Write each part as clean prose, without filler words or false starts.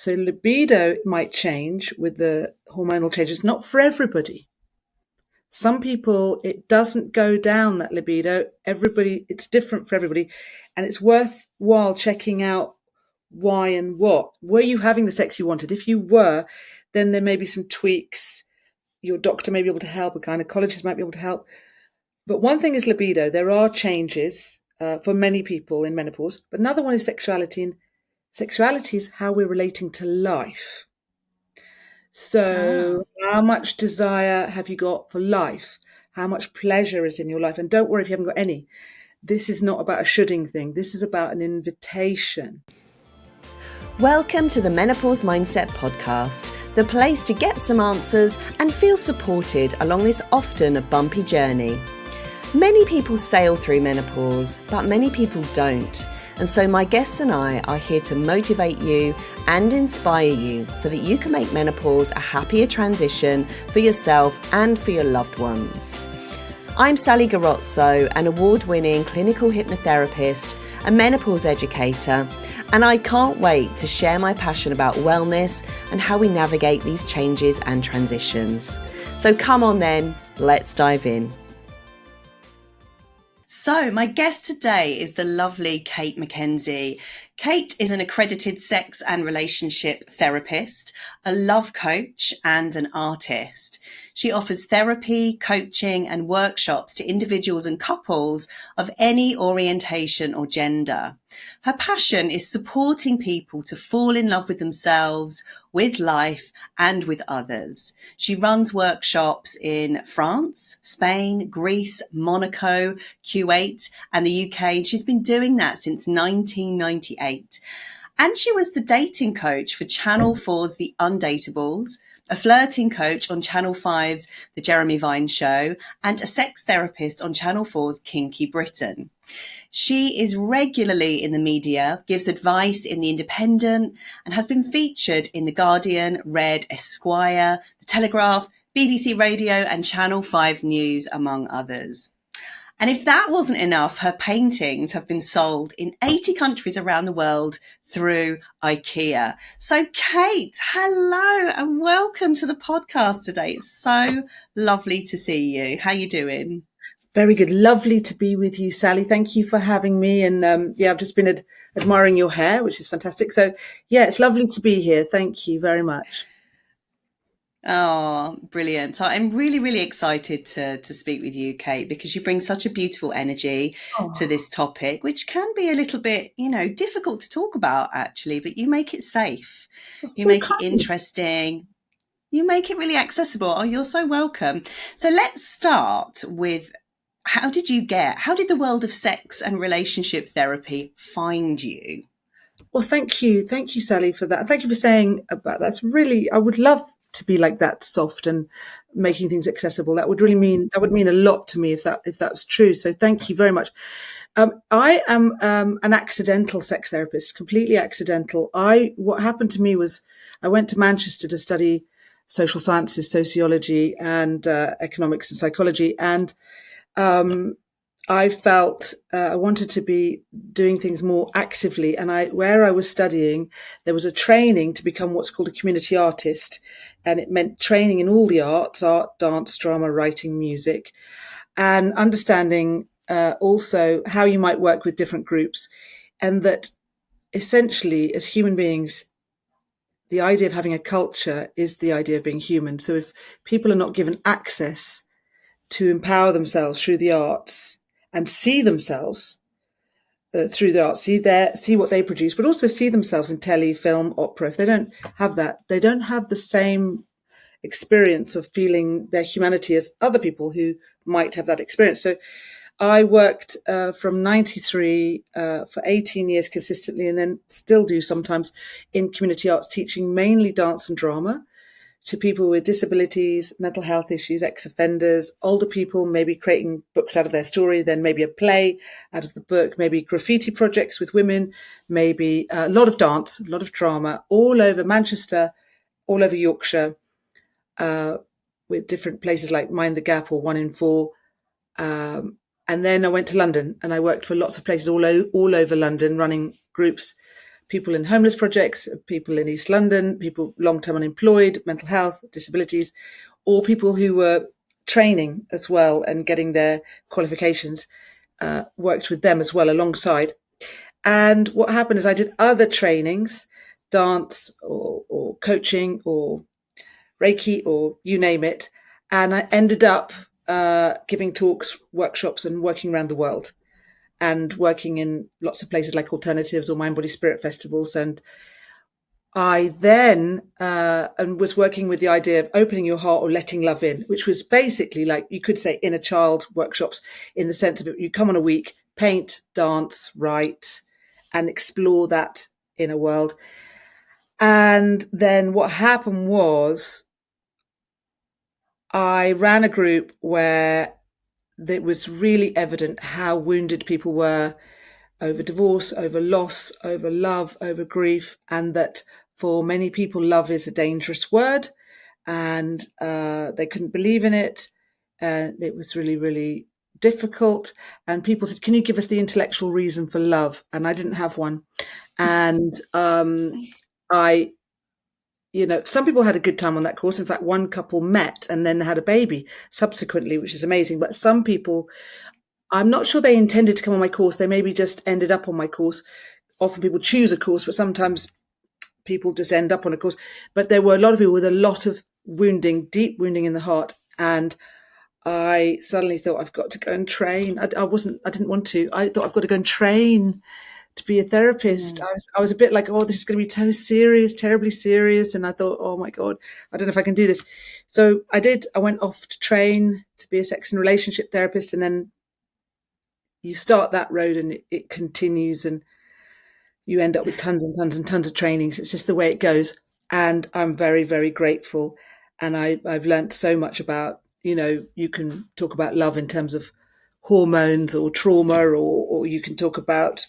So libido might change with the hormonal changes, not for everybody. Some people, it doesn't go down, that libido. Everybody, it's different for everybody. And it's worthwhile checking out why and what. Were you having the sex you wanted? If you were, then there may be some tweaks. Your doctor may be able to help, a gynecologist might be able to help. But one thing is libido. There are changes for many people in menopause. But another one is sexuality. And sexuality is how we're relating to life. So how much desire have you got for life? How much pleasure is in your life? And don't worry if you haven't got any. This is not about a shoulding thing. This is about an invitation. Welcome to the Menopause Mindset Podcast, the place to get some answers and feel supported along this often a bumpy journey. Many people sail through menopause, but many people don't. And so my guests and I are here to motivate you and inspire you so that you can make menopause a happier transition for yourself and for your loved ones. I'm Sally Garozzo, an award-winning clinical hypnotherapist, a menopause educator, and I can't wait to share my passion about wellness and how we navigate these changes and transitions. So come on then, let's dive in. So my guest today is the lovely Cate Mackenzie. Cate is an accredited sex and relationship therapist, a love coach, and an artist. She offers therapy, coaching, and workshops to individuals and couples of any orientation or gender. Her passion is supporting people to fall in love with themselves, with life, and with others. She runs workshops in France, Spain, Greece, Monaco, Kuwait, and the UK, and she's been doing that since 1998. And she was the dating coach for Channel 4's The Undateables, a flirting coach on Channel 5's The Jeremy Vine Show, and a sex therapist on Channel 4's Kinky Britain. She is regularly in the media, gives advice in The Independent, and has been featured in The Guardian, Red, Esquire, The Telegraph, BBC Radio, and Channel 5 News, among others. And if that wasn't enough, her paintings have been sold in 80 countries around the world through IKEA. So Cate, hello and welcome to the podcast today. It's so lovely to see you. How are you doing? Very good. Lovely to be with you, Sally. Thank you for having me. And I've just been admiring your hair, which is fantastic. So yeah, it's lovely to be here. Thank you very much. Oh, brilliant. So I'm really, really excited to speak with you, Cate, because you bring such a beautiful energy to this topic, which can be a little bit, difficult to talk about actually, but you make it safe. You make it interesting. You make it really accessible. Oh, you're so welcome. So let's start with how did the world of sex and relationship therapy find you? Well, thank you. Thank you, Sally, for that. Thank you for saying about that. That's really, I would love to be like that, soft and making things accessible. That would mean a lot to me if that's true. So thank you very much. I am an accidental sex therapist, completely accidental. What happened to me was I went to Manchester to study social sciences, sociology, and economics and psychology, and I felt I wanted to be doing things more actively. And where I was studying, there was a training to become what's called a community artist. And it meant training in all the arts, art, dance, drama, writing, music, and understanding also how you might work with different groups. And that essentially, as human beings, the idea of having a culture is the idea of being human. So if people are not given access to empower themselves through the arts and see themselves through the arts, see what they produce, but also see themselves in telly, film, opera. If they don't have that, they don't have the same experience of feeling their humanity as other people who might have that experience. So I worked from 93 for 18 years consistently, and then still do sometimes in community arts, teaching mainly dance and drama to people with disabilities, mental health issues, ex-offenders, older people, maybe creating books out of their story, then maybe a play out of the book, maybe graffiti projects with women, maybe a lot of dance, a lot of drama, all over Manchester, all over Yorkshire, with different places like Mind the Gap or One in Four. And then I went to London and I worked for lots of places all over London, running groups, people in homeless projects, people in East London, people long-term unemployed, mental health, disabilities, or people who were training as well and getting their qualifications, worked with them as well alongside. And what happened is I did other trainings, dance or coaching or Reiki or you name it. And I ended up giving talks, workshops, and working around the world and working in lots of places like alternatives or mind, body, spirit festivals. And I then and was working with the idea of opening your heart or letting love in, which was basically like you could say inner child workshops in the sense of it, you come on a week, paint, dance, write, and explore that inner world. And then what happened was I ran a group where it was really evident how wounded people were over divorce, over loss, over love, over grief, and that for many people, love is a dangerous word, and they couldn't believe in it. And it was really, really difficult. And people said, "Can you give us the intellectual reason for love?" And I didn't have one. And I some people had a good time on that course. In fact, one couple met and then had a baby subsequently, which is amazing. But some people, I'm not sure they intended to come on my course. They maybe just ended up on my course. Often people choose a course, but sometimes people just end up on a course. But there were a lot of people with a lot of wounding, deep wounding in the heart. And I suddenly thought, I've got to go and train. I didn't want to. I thought, I've got to go and train to be a therapist. I was a bit like, oh, this is going to be so serious, terribly serious. And I thought, oh my God, I don't know if I can do this. So I did. I went off to train to be a sex and relationship therapist. And then you start that road and it continues and you end up with tons and tons and tons of trainings. It's just the way it goes. And I'm very, very grateful. And I've learned so much about, you can talk about love in terms of hormones or trauma, or you can talk about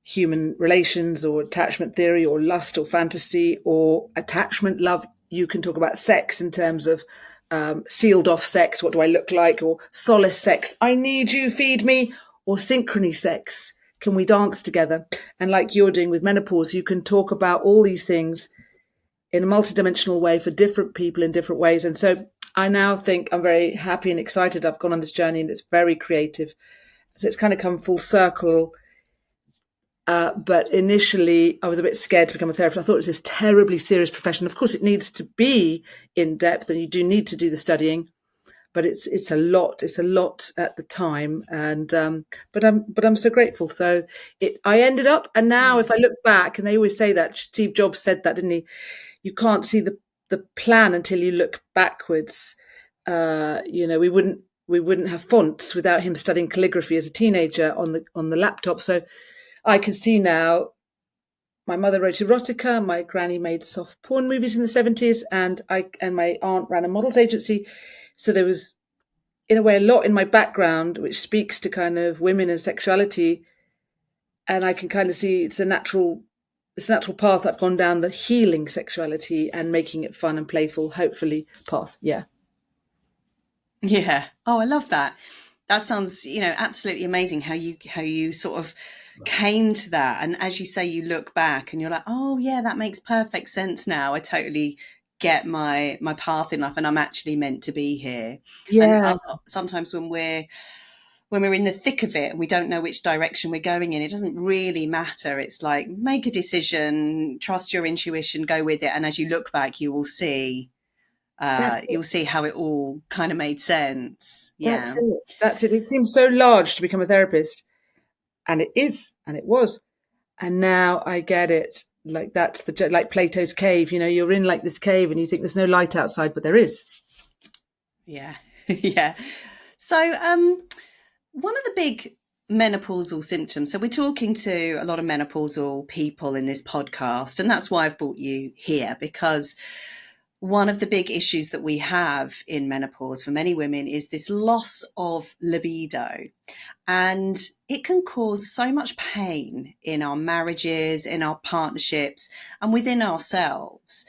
human relations or attachment theory or lust or fantasy or attachment love. You can talk about sex in terms of sealed off sex. What do I look like? Or solace sex. I need you, feed me. Or synchrony sex. Can we dance together? And like you're doing with menopause, you can talk about all these things in a multidimensional way for different people in different ways. And so I now think I'm very happy and excited. I've gone on this journey and it's very creative. So it's kind of come full circle. But initially, I was a bit scared to become a therapist. I thought it was this terribly serious profession. Of course, it needs to be in depth, and you do need to do the studying. But it's a lot. It's a lot at the time, and but I'm so grateful. So I ended up, and now if I look back, and they always say that Steve Jobs said that, didn't he? You can't see the plan until you look backwards. We wouldn't have fonts without him studying calligraphy as a teenager on the laptop. So I can see now. My mother wrote erotica. My granny made soft porn movies in the 70s, and my aunt ran a models agency. So there was, in a way, a lot in my background which speaks to kind of women and sexuality, and I can kind of see it's a natural path I've gone down, the healing sexuality and making it fun and playful, hopefully path. Yeah. Yeah. Oh, I love that. That sounds, absolutely amazing how you sort of came to that. And as you say, you look back and you're like, oh yeah, that makes perfect sense now. I totally get my path in life and I'm actually meant to be here. And Yeah. sometimes when we're in the thick of it and we don't know which direction we're going in, it doesn't really matter. It's like, make a decision, trust your intuition, go with it. And as you look back, you will see you'll see how it all kind of made sense. Yeah. That's it. It seems so large to become a therapist, and it is, and it was, and now I get it. Like that's like Plato's cave. You're in like this cave, and you think there's no light outside, but there is. Yeah. Yeah. So, one of the big menopausal symptoms. So we're talking to a lot of menopausal people in this podcast, and that's why I've brought you here, because one of the big issues that we have in menopause for many women is this loss of libido. And it can cause so much pain in our marriages, in our partnerships, and within ourselves.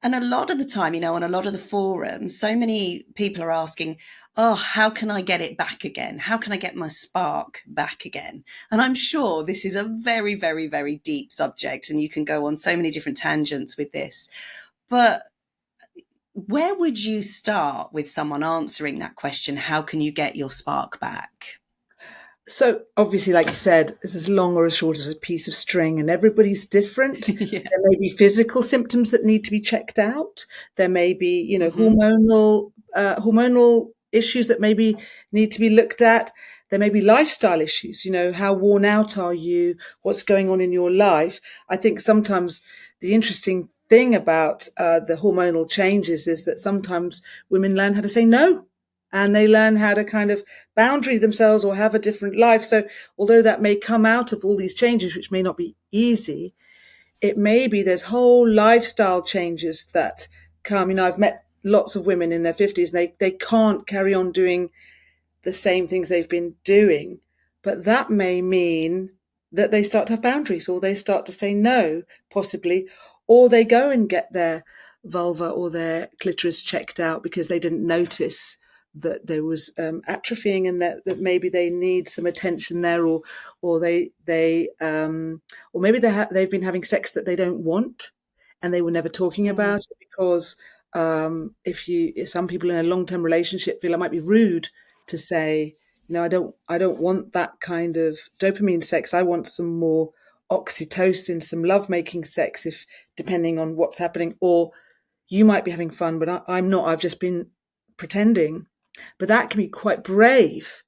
And a lot of the time, on a lot of the forums, so many people are asking, oh, how can I get it back again? How can I get my spark back again? And I'm sure this is a very, very, very deep subject, and you can go on so many different tangents with this. But where would you start with someone answering that question? How can you get your spark back? So obviously, like you said, it's as long or as short as a piece of string, and everybody's different. Yeah. There may be physical symptoms that need to be checked out. There may be, Hmm. hormonal issues that maybe need to be looked at. There may be lifestyle issues. How worn out are you? What's going on in your life? I think sometimes the interesting thing about the hormonal changes is that sometimes women learn how to say no, and they learn how to kind of boundary themselves or have a different life. So although that may come out of all these changes, which may not be easy, it may be there's whole lifestyle changes that come. I've met lots of women in their 50s, and they can't carry on doing the same things they've been doing. But that may mean that they start to have boundaries, or they start to say no, possibly, or they go and get their vulva or their clitoris checked out because they didn't notice that there was atrophying, and that maybe they need some attention there, or or maybe they've been having sex that they don't want, and they were never talking Mm. about it because if some people in a long-term relationship feel it might be rude to say, I don't want that kind of dopamine sex. I want some more oxytocin, some lovemaking sex, if depending on what's happening. Or you might be having fun, but I'm not. I've just been pretending. But that can be quite brave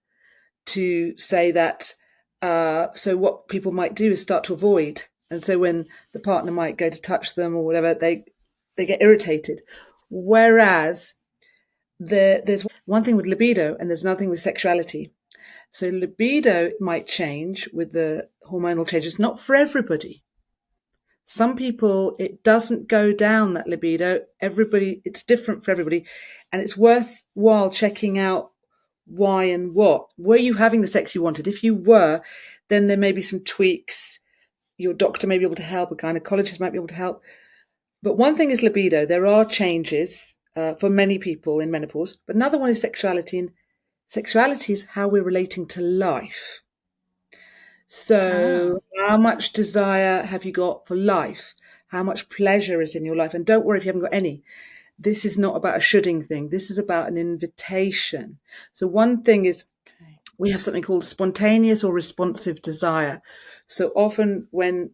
to say that. So what people might do is start to avoid, and so when the partner might go to touch them or whatever, they get irritated. Whereas there's one thing with libido, and there's another thing with sexuality. So libido might change with the hormonal changes, not for everybody. Some people, it doesn't go down, that libido. It's different for everybody. And it's worthwhile checking out why and what. Were you having the sex you wanted? If you were, then there may be some tweaks. Your doctor may be able to help, a gynecologist might be able to help. But one thing is libido. There are changes for many people in menopause. But another one is sexuality. And sexuality is how we're relating to life. Ah, So, how much desire have you got for life? How much pleasure is in your life? And don't worry if you haven't got any. This is not about a shoulding thing. This is about an invitation. So, one thing is okay. we have something called spontaneous or responsive desire. So, often when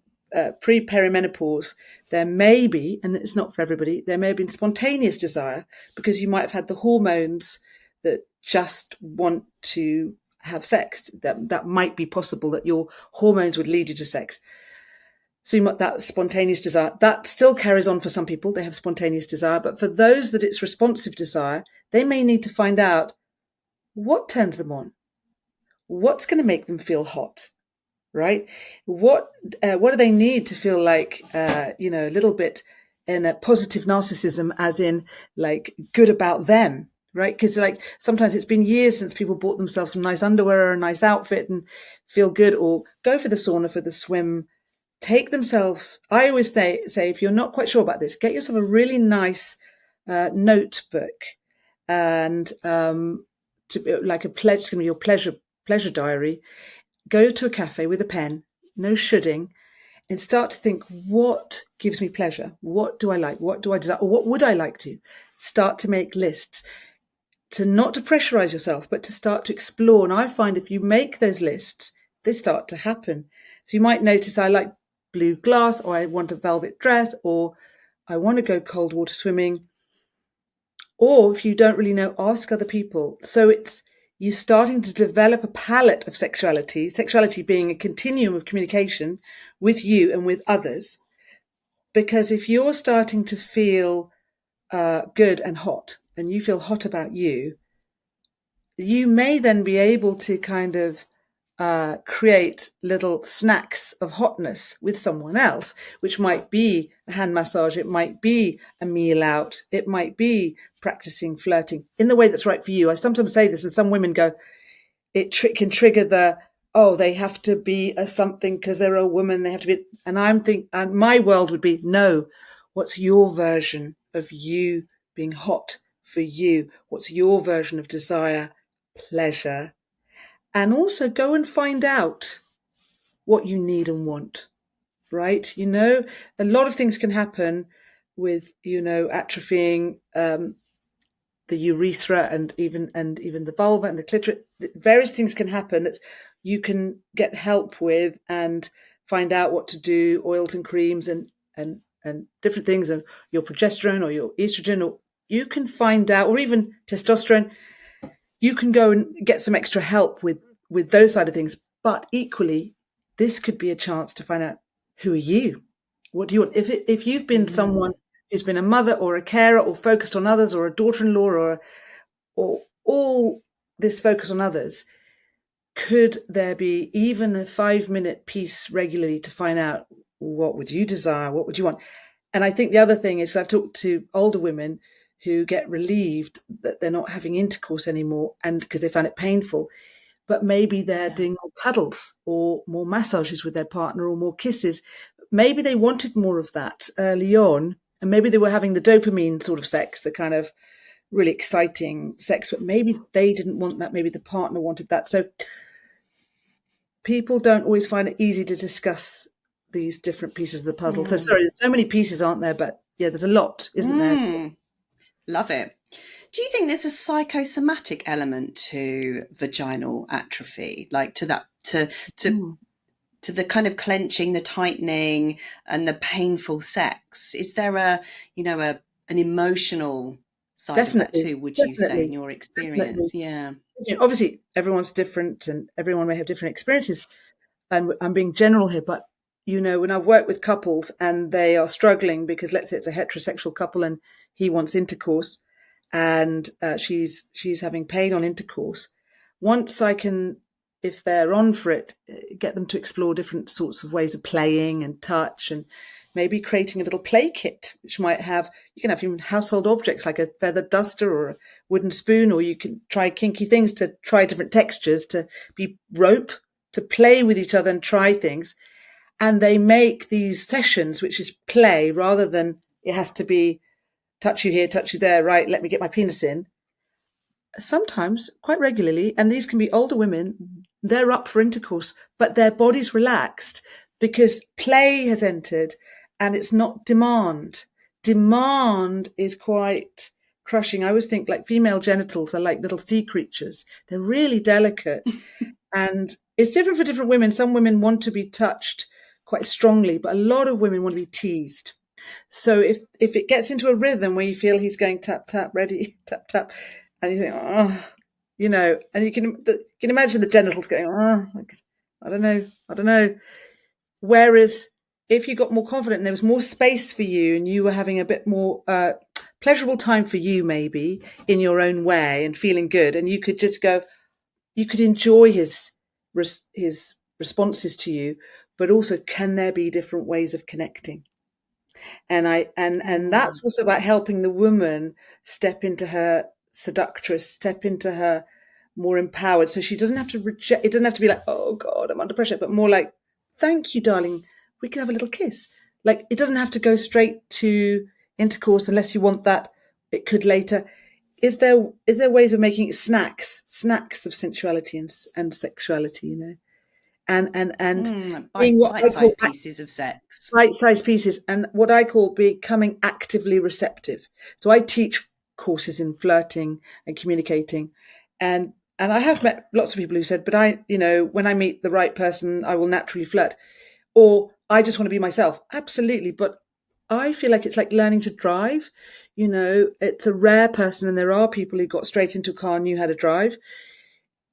pre-perimenopause, there may be, and it's not for everybody, there may have been spontaneous desire because you might have had the hormones that just want to have sex. That might be possible, that your hormones would lead you to sex. So that spontaneous desire, that still carries on for some people. They have spontaneous desire. But for those that it's responsive desire, they may need to find out what turns them on, what's going to make them feel hot, right? What do they need to feel like, a little bit in a positive narcissism, as in like good about them, right? Because like sometimes it's been years since people bought themselves some nice underwear or a nice outfit and feel good, or go for the sauna, for the swim, take themselves. I always say if you're not quite sure about this, get yourself a really nice notebook, and like a pledge, it's going to be your pleasure diary. Go to a cafe with a pen, no shoulding, and start to think, what gives me pleasure? What do I like? What do I desire? Or what would I like to? Start to make lists, to not to pressurize yourself, but to start to explore. And I find if you make those lists, they start to happen. So you might notice, I like blue glass, or I want a velvet dress, or I want to go cold water swimming. Or if you don't really know, ask other people. So it's you starting to develop a palette of sexuality being a continuum of communication with you and with others. Because if you're starting to feel good and hot, and you feel hot about you may then be able to kind of create little snacks of hotness with someone else, which might be a hand massage, it might be a meal out, it might be practicing flirting in the way that's right for you. I sometimes say this, and some women go, can trigger oh, they have to be a something because they're a woman, they have to be. And and my world would be, no, what's your version of you being hot for you? What's your version of desire, pleasure? And also go and find out what you need and want, right? A lot of things can happen with, atrophying the urethra and even the vulva and the clitoris. Various things can happen that you can get help with and find out what to do, oils and creams and different things, and your progesterone or your estrogen, or you can find out, or even testosterone. You can go and get some extra help with those side of things. But equally, this could be a chance to find out, who are you? What do you want? If you've been someone who's been a mother or a carer or focused on others, or a daughter-in-law, or all this focus on others, could there be even a 5-minute piece regularly to find out, what would you desire? What would you want? And I think the other thing is, I've talked to older women who get relieved that they're not having intercourse anymore, and because they found it painful, but maybe they're doing more cuddles or more massages with their partner or more kisses. Maybe they wanted more of that early on, and maybe they were having the dopamine sort of sex, the kind of really exciting sex, but maybe they didn't want that. Maybe the partner wanted that. So people don't always find it easy to discuss these different pieces of the puzzle. So sorry, there's so many pieces, aren't there? But yeah, there's a lot, isn't there? Love it. Do you think there's a psychosomatic element to vaginal atrophy, like to that, to the kind of clenching, the tightening, and the painful sex? Is there an emotional side of that too? Would you say, in your experience? Definitely. Yeah. Obviously, everyone's different, and everyone may have different experiences. And I'm being general here, but when I've worked with couples and they are struggling because, let's say it's a heterosexual couple and he wants intercourse, and she's having pain on intercourse. Once I can, if they're on for it, get them to explore different sorts of ways of playing and touch, and maybe creating a little play kit, which you can have even household objects like a feather duster or a wooden spoon, or you can try kinky things to try different textures, to be rope, to play with each other and try things. And they make these sessions, which is play, rather than it has to be touch you here, touch you there, right, let me get my penis in. Sometimes, quite regularly, and these can be older women, they're up for intercourse, but their body's relaxed because play has entered, and it's not demand. Demand is quite crushing. I always think, like, female genitals are like little sea creatures. They're really delicate. And it's different for different women. Some women want to be touched quite strongly, but a lot of women want to be teased. So if it gets into a rhythm where you feel he's going tap, tap, ready, tap, tap, and you think, and you can imagine the genitals going, I don't know. Whereas if you got more confident and there was more space for you, and you were having a bit more pleasurable time for you, maybe in your own way, and feeling good, and you could just go, you could enjoy his responses to you, but also, can there be different ways of connecting? And that's also about helping the woman step into her seductress, step into her more empowered. So she doesn't have to reject. It doesn't have to be like, oh God, I'm under pressure, but more like, thank you, darling. We can have a little kiss. Like, it doesn't have to go straight to intercourse unless you want that. It could later. Is there ways of making it snacks of sensuality and sexuality, and being what I call bite-sized pieces of sex. Bite-sized pieces, and what I call becoming actively receptive. So I teach courses in flirting and communicating, and I have met lots of people who said, but when I meet the right person, I will naturally flirt, or I just want to be myself. Absolutely. But I feel like it's like learning to drive. It's a rare person, and there are people who got straight into a car and knew how to drive.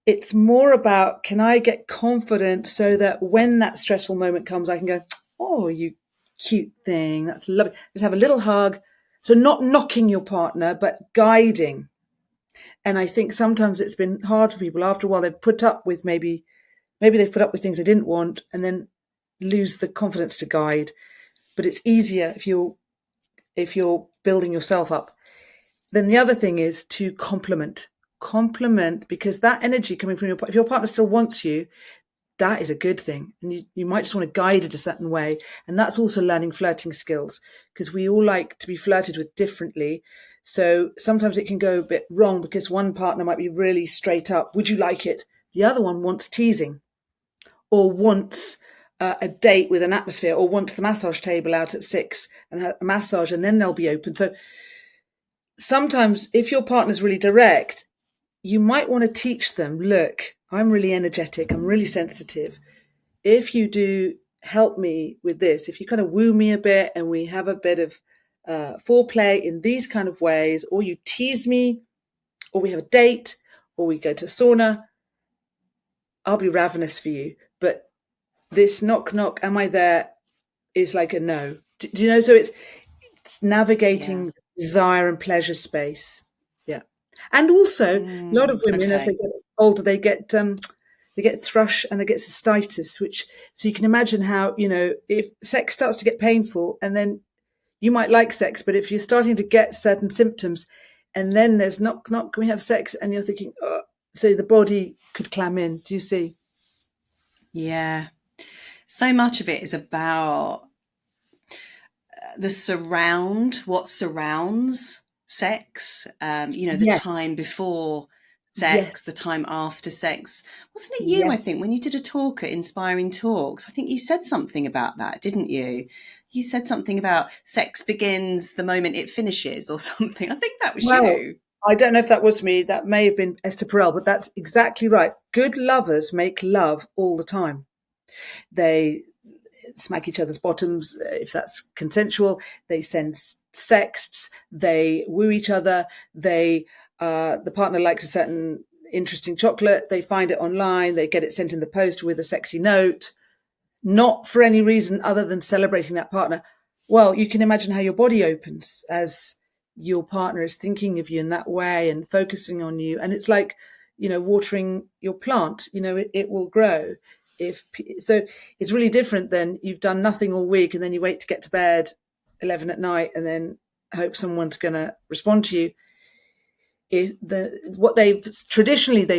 It's more about, can I get confident so that when that stressful moment comes, I can go, oh, you cute thing. That's lovely. Just have a little hug. So not knocking your partner, but guiding. And I think sometimes it's been hard for people. After a while, they've put up with maybe they've put up with things they didn't want, and then lose the confidence to guide. But it's easier if you're building yourself up. Then the other thing is to compliment, because that energy coming from if your partner still wants you, that is a good thing. And you might just want to guide it a certain way. And that's also learning flirting skills, because we all like to be flirted with differently. So sometimes it can go a bit wrong because one partner might be really straight up. Would you like it? The other one wants teasing, or wants a date with an atmosphere, or wants the massage table out at 6 and a massage, and then they'll be open. So sometimes if your partner's really direct, you might want to teach them, look, I'm really energetic, I'm really sensitive. If you do help me with this, if you kind of woo me a bit and we have a bit of foreplay in these kind of ways, or you tease me, or we have a date, or we go to a sauna, I'll be ravenous for you. But this knock, knock, am I there is like a no. Do you know? So it's navigating desire and pleasure space. Yeah. And also, a lot of women, as they get older, they get thrush and they get cystitis, which, so you can imagine how, if sex starts to get painful, and then you might like sex, but if you're starting to get certain symptoms, and then there's knock, knock, can we have sex? And you're thinking, oh, so the body could clam in. Do you see? Yeah. So much of it is about what surrounds sex, the Yes. time before sex, Yes. the time after sex. Wasn't it you, Yes. I think, when you did a talk at Inspiring Talks, I think you said something about that, didn't you? You said something about sex begins the moment it finishes or something. I think that was you. I don't know if that was me. That may have been Esther Perel, but that's exactly right. Good lovers make love all the time. They smack each other's bottoms if that's consensual. They send sexts. They woo each other. The partner likes a certain interesting chocolate. They find it online. They get it sent in the post with a sexy note, not for any reason other than celebrating that partner. Well, you can imagine how your body opens as your partner is thinking of you in that way and focusing on you. And it's like, watering your plant, it will grow. So it's really different than you've done nothing all week and then you wait to get to bed 11 at night and then hope someone's going to respond to you. What they've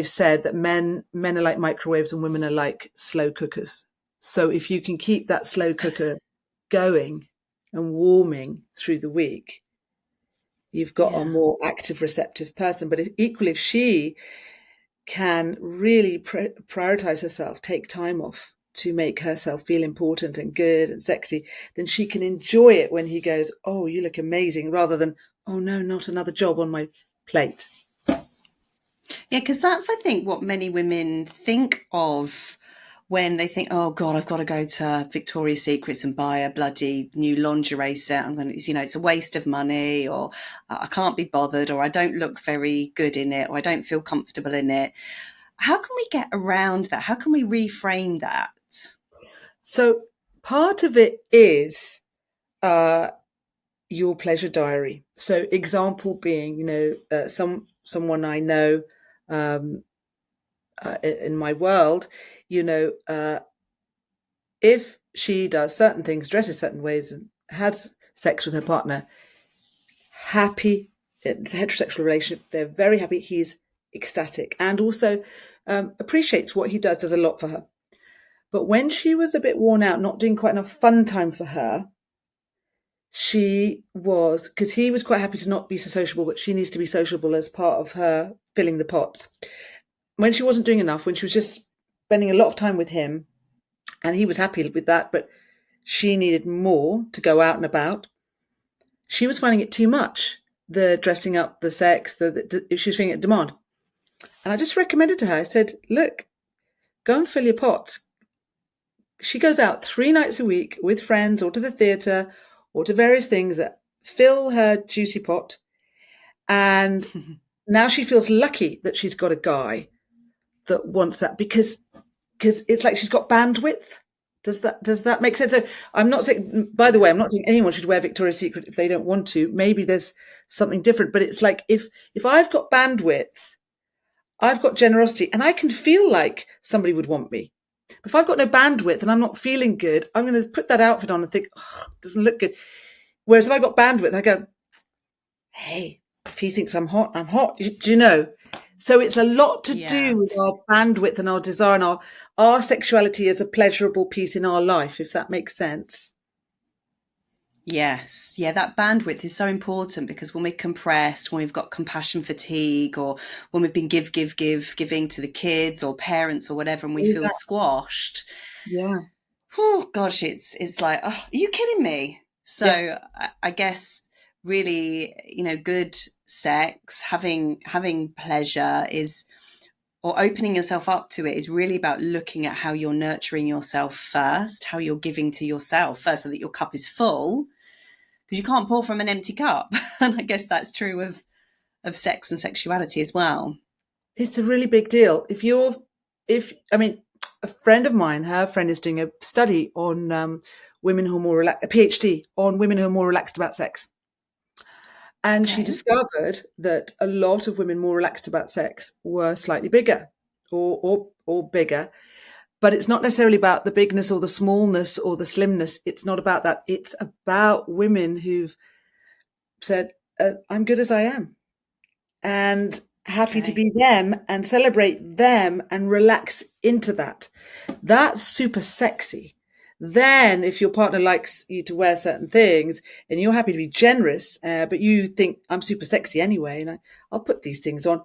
said that men are like microwaves and women are like slow cookers. So if you can keep that slow cooker going and warming through the week, you've got a more active, receptive person. But if she can really prioritize herself, take time off to make herself feel important and good and sexy, then she can enjoy it when he goes, oh, you look amazing, rather than, oh no, not another job on my plate. Yeah, because that's, I think, what many women think of when they think, oh God, I've got to go to Victoria's Secrets and buy a bloody new lingerie set. I'm going to, it's a waste of money, or I can't be bothered, or I don't look very good in it, or I don't feel comfortable in it. How can we get around that? How can we reframe that? So part of it is your pleasure diary. So example being, someone I know in my world, if she does certain things, dresses certain ways, and has sex with her partner, happy, it's a heterosexual relationship, they're very happy, he's ecstatic, and also appreciates what he does a lot for her. But when she was a bit worn out, not doing quite enough fun time for her, because he was quite happy to not be so sociable, but she needs to be sociable as part of her filling the pots. When she wasn't doing enough, when she was just spending a lot of time with him, and he was happy with that, but she needed more to go out and about, she was finding it too much. The dressing up, the sex, she was feeling it demand. And I just recommended to her, I said, look, go and fill your pots. She goes out 3 nights a week with friends or to the theatre or to various things that fill her juicy pot. And now she feels lucky that she's got a guy that wants that, because it's like she's got bandwidth. Does that make sense? So I'm not saying, by the way, I'm not saying anyone should wear Victoria's Secret if they don't want to. Maybe there's something different, but it's like if I've got bandwidth, I've got generosity, and I can feel like somebody would want me. But if I've got no bandwidth and I'm not feeling good, I'm going to put that outfit on and think, oh, it doesn't look good. Whereas if I got bandwidth, I go, hey, if he thinks I'm hot, I'm hot. Do you know? So it's a lot to Yeah. do with our bandwidth and our desire and our sexuality as a pleasurable piece in our life, if that makes sense. Yes. Yeah, that bandwidth is so important because when we're compressed, when we've got compassion fatigue, or when we've been giving to the kids or parents or whatever, and we All feel that. squashed, Yeah. oh gosh, it's like, oh, are you kidding me? Yeah. So I guess really, good sex, having pleasure is, or opening yourself up to it, is really about looking at how you're nurturing yourself first, how you're giving to yourself first, so that your cup is full, because you can't pour from an empty cup. And I guess that's true of sex and sexuality as well. It's a really big deal. I mean, a friend of mine, her friend is doing a study on women who are more relaxed, a PhD on women who are more relaxed about sex. And she Okay. discovered that a lot of women more relaxed about sex were slightly bigger or bigger. But it's not necessarily about the bigness or the smallness or the slimness. It's not about that. It's about women who've said, I'm good as I am and happy to Okay. be them and celebrate them and relax into that. That's super sexy. Then, if your partner likes you to wear certain things and you're happy to be generous, but you think I'm super sexy anyway, and I'll put these things on,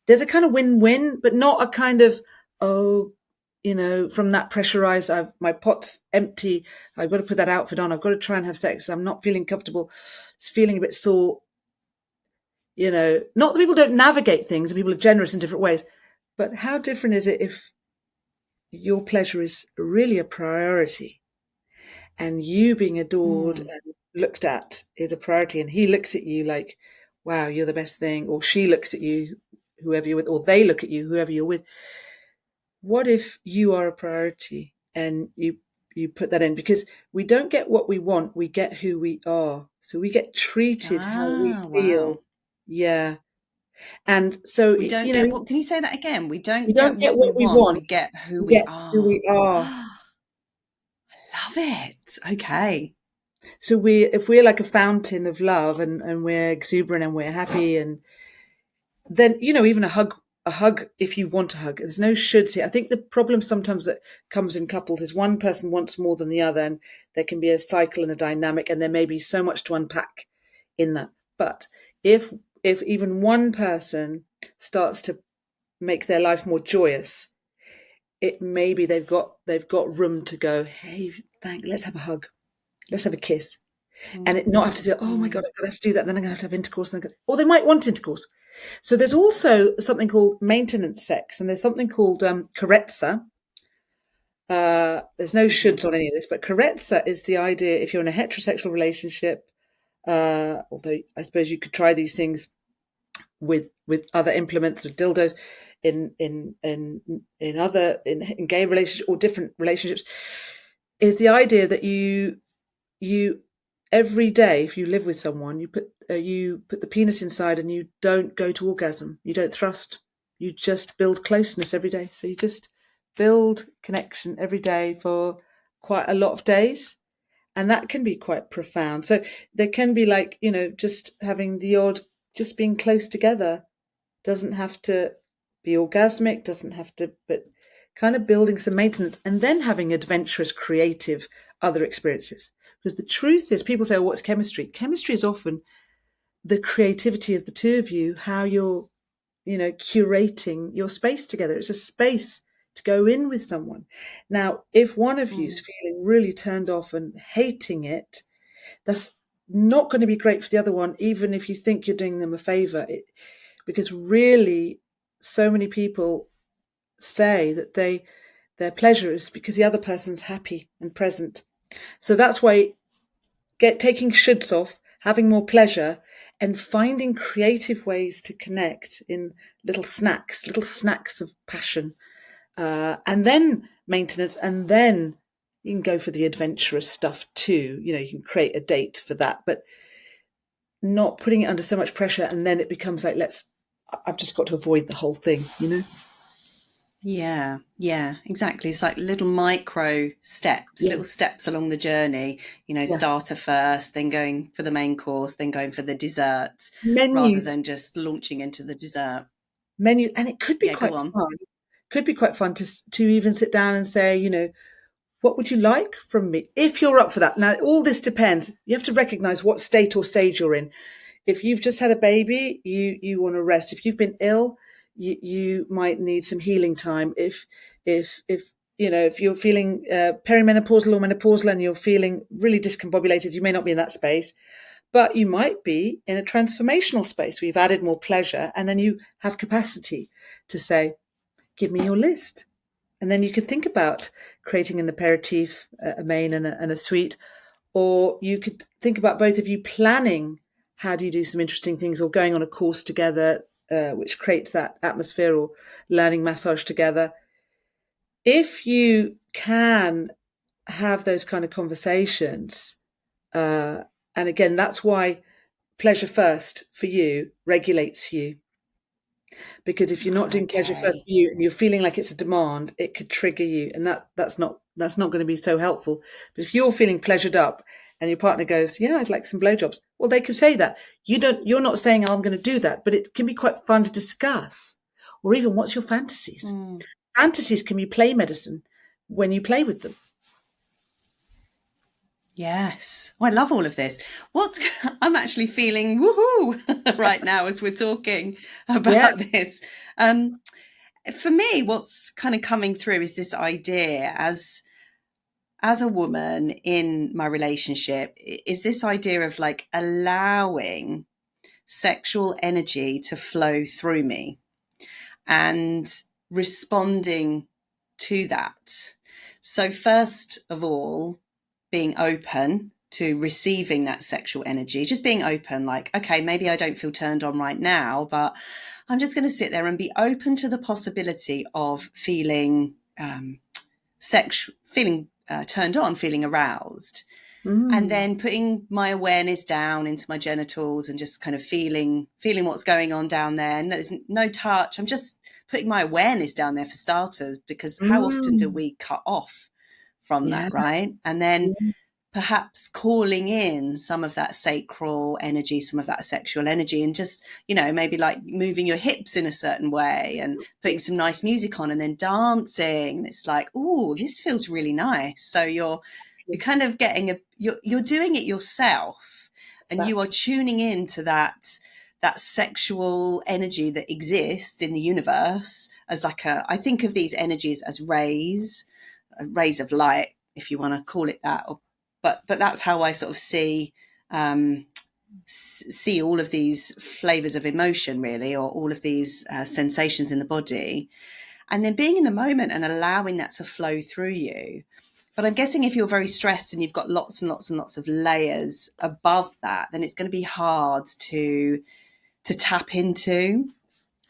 there's a kind of win-win, but not a kind of, oh, from that pressurized, my pot's empty. I've got to put that outfit on. I've got to try and have sex. I'm not feeling comfortable. It's feeling a bit sore. Not that people don't navigate things and people are generous in different ways, but how different is it if your pleasure is really a priority and you being adored Mm. and looked at is a priority and he looks at you like, wow, you're the best thing, or she looks at you, whoever you're with, or they look at you, whoever you're with. What if you are a priority and you put that in? Because we don't get what we want, we get who we are. So we get treated how we Ah, feel. wow. Yeah. And so, We don't get what, can you say that again? We we don't get don't get what we what we want, we want, get who we we get who are. we are. Love it. Okay. So if we're like a fountain of love and we're exuberant and we're happy, and then, even a hug, if you want a hug, there's no shoulds here. I think the problem sometimes that comes in couples is one person wants more than the other, and there can be a cycle and a dynamic, and there may be so much to unpack in that. But if if even one person starts to make their life more joyous, it maybe they've got room to go, hey, let's have a hug, let's have a kiss, and it not have to Mm, say, oh my God, mm, I'm gonna have to do that, then I'm gonna have to have intercourse, or they might want intercourse. So there's also something called maintenance sex, and there's something called carezza. There's no mhm. shoulds on any of this, but carezza is the idea if you're in a heterosexual relationship. Although I suppose you could try these things with other implements of dildos in gay relationships or different relationships, is the idea that you every day, if you live with someone, you put the penis inside and you don't go to orgasm, you don't thrust, you just build closeness every day. So you just build connection every day for quite a lot of days, and that can be quite profound. So there can be like, just having the odd, just being close together, doesn't have to be orgasmic, doesn't have to, but kind of building some maintenance and then having adventurous, creative other experiences. Because the truth is, people say, oh, what's chemistry? Chemistry is often the creativity of the two of you, how you're, curating your space together. It's a space to go in with someone. Now, if one of you is Mm. feeling really turned off and hating it, that's not going to be great for the other one, even if you think you're doing them a favor. Because really, so many people say that their pleasure is because the other person's happy and present. So that's why taking shoulds off, having more pleasure, and finding creative ways to connect in little snacks of passion, and then maintenance, and then you can go for the adventurous stuff too. You can create a date for that, but not putting it under so much pressure, and then it becomes like, I've just got to avoid the whole thing. Yeah, yeah, exactly. It's like little micro steps, Yeah, little steps along the journey, yeah. starter first, then going for the main course, then going for the dessert, rather Menus. than just launching into the dessert. menu, and it Yeah, go on. could be quite fun to even sit down and say, what would you like from me? If you're up for that. Now, all this depends. You have to recognize what state or stage you're in. If you've just had a baby, you want to rest. If you've been ill, you might need some healing time. If if you're feeling perimenopausal or menopausal and you're feeling really discombobulated, you may not be in that space, but you might be in a transformational space where you've added more pleasure, and then you have capacity to say, "Give me your list." And then you could think about creating an aperitif, a main and a sweet, or you could think about both of you planning how do you do some interesting things, or going on a course together, which creates that atmosphere, or learning massage together. If you can have those kind of conversations, and again, that's why pleasure first for you regulates you. Because if you're not doing pleasure first Okay. for you and you're feeling like it's a demand, it could trigger you, and that's not going to be so helpful. But if you're feeling pleasured up and your partner goes, "Yeah, I'd like some blowjobs," well, they can say that. You're not saying, "I'm going to do that," but it can be quite fun to discuss. Or even, what's your fantasies? Mm. Fantasies can be play medicine when you play with them. Yes. Oh, I love all of this. What's I'm actually feeling woohoo right now as we're talking Yeah. about this. Um, for me, what's kind of coming through is this idea as a woman in my relationship is this idea of like allowing sexual energy to flow through me and responding to that. So, first of all, being open to receiving that sexual energy, just being open, like, okay, maybe I don't feel turned on right now, but I'm just going to sit there and be open to the possibility of feeling feeling turned on, feeling aroused, and Mm. then putting my awareness down into my genitals and just kind of feeling what's going on down there. And there's no touch. I'm just putting my awareness down there for starters, because how often do Mm. we cut off from Yeah. that, right? And then Yeah. perhaps calling in some of that sacral energy, some of that sexual energy, and just, maybe like moving your hips in a certain way and putting some nice music on and then dancing. It's like, oh, this feels really nice. So you're kind of getting you're doing it yourself, and you are Exactly. tuning into that sexual energy that exists in the universe as like I think of these energies as rays of light, if you want to call it that, but that's how I sort of um, see all of these flavors of emotion, really, or all of these sensations in the body, and then being in the moment and allowing that to flow through you. But I'm guessing if you're very stressed and you've got lots and lots and lots of layers above that, then it's going to be hard to tap into.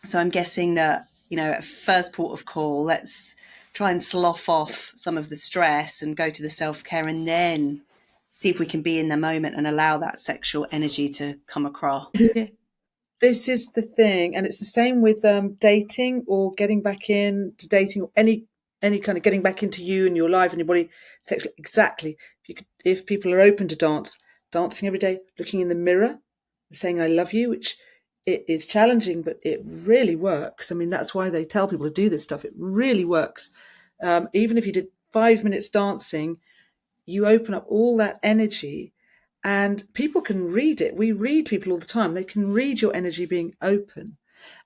So I'm guessing that, at first port of call, let's try and slough off some of the stress and go to the self-care, and then see if we can be in the moment and allow that sexual energy to come across. This is the thing, and it's the same with dating, or getting back into dating, or any kind of getting back into you and your life and your body sexually. Exactly. If people are open to dancing every day, looking in the mirror, saying "I love you," which it is challenging, but it really works. I mean, that's why they tell people to do this stuff. It really works. Even if you did 5 minutes dancing, you open up all that energy, and people can read it. We read people all the time. They can read your energy being open.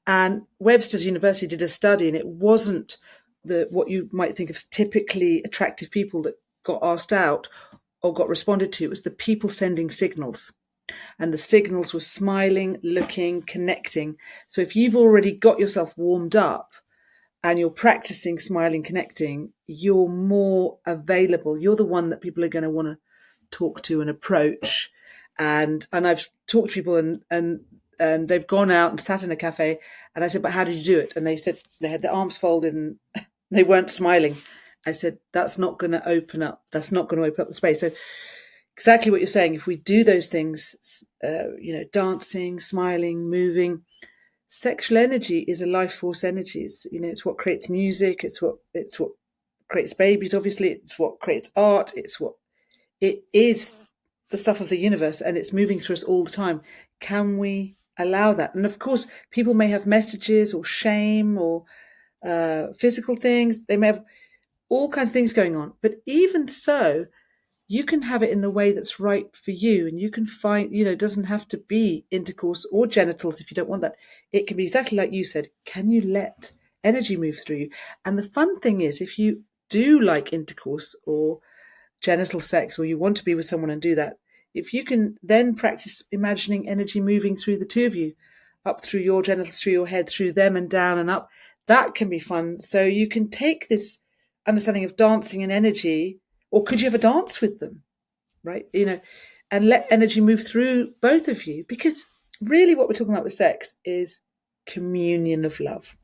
And Webster's University did a study, and it wasn't what you might think of typically attractive people that got asked out or got responded to. It was the people sending signals. And the signals were smiling, looking, connecting. So if you've already got yourself warmed up and you're practicing smiling, connecting, you're more available. You're the one that people are going to want to talk to and approach. And I've talked to people, and they've gone out and sat in a cafe, and I said, "But how did you do it?" And they said they had their arms folded and they weren't smiling. I said, "That's not going to open up. That's not going to open up the space." So exactly what you're saying. If we do those things, dancing, smiling, moving, sexual energy is a life force energies. It's what creates music. It's what creates babies. Obviously, it's what creates art. It is the stuff of the universe, and it's moving through us all the time. Can we allow that. And of course, people may have messages or shame or physical things. They may have all kinds of things going on. But even so, you can have it in the way that's right for you. And you can find, it doesn't have to be intercourse or genitals if you don't want that. It can be exactly like you said. Can you let energy move through you? And the fun thing is, if you do like intercourse or genital sex, or you want to be with someone and do that, if you can then practice imagining energy moving through the two of you, up through your genitals, through your head, through them and down and up, that can be fun. So you can take this understanding of dancing and energy, or could you have a dance with them, right? And let energy move through both of you, because really what we're talking about with sex is communion of love.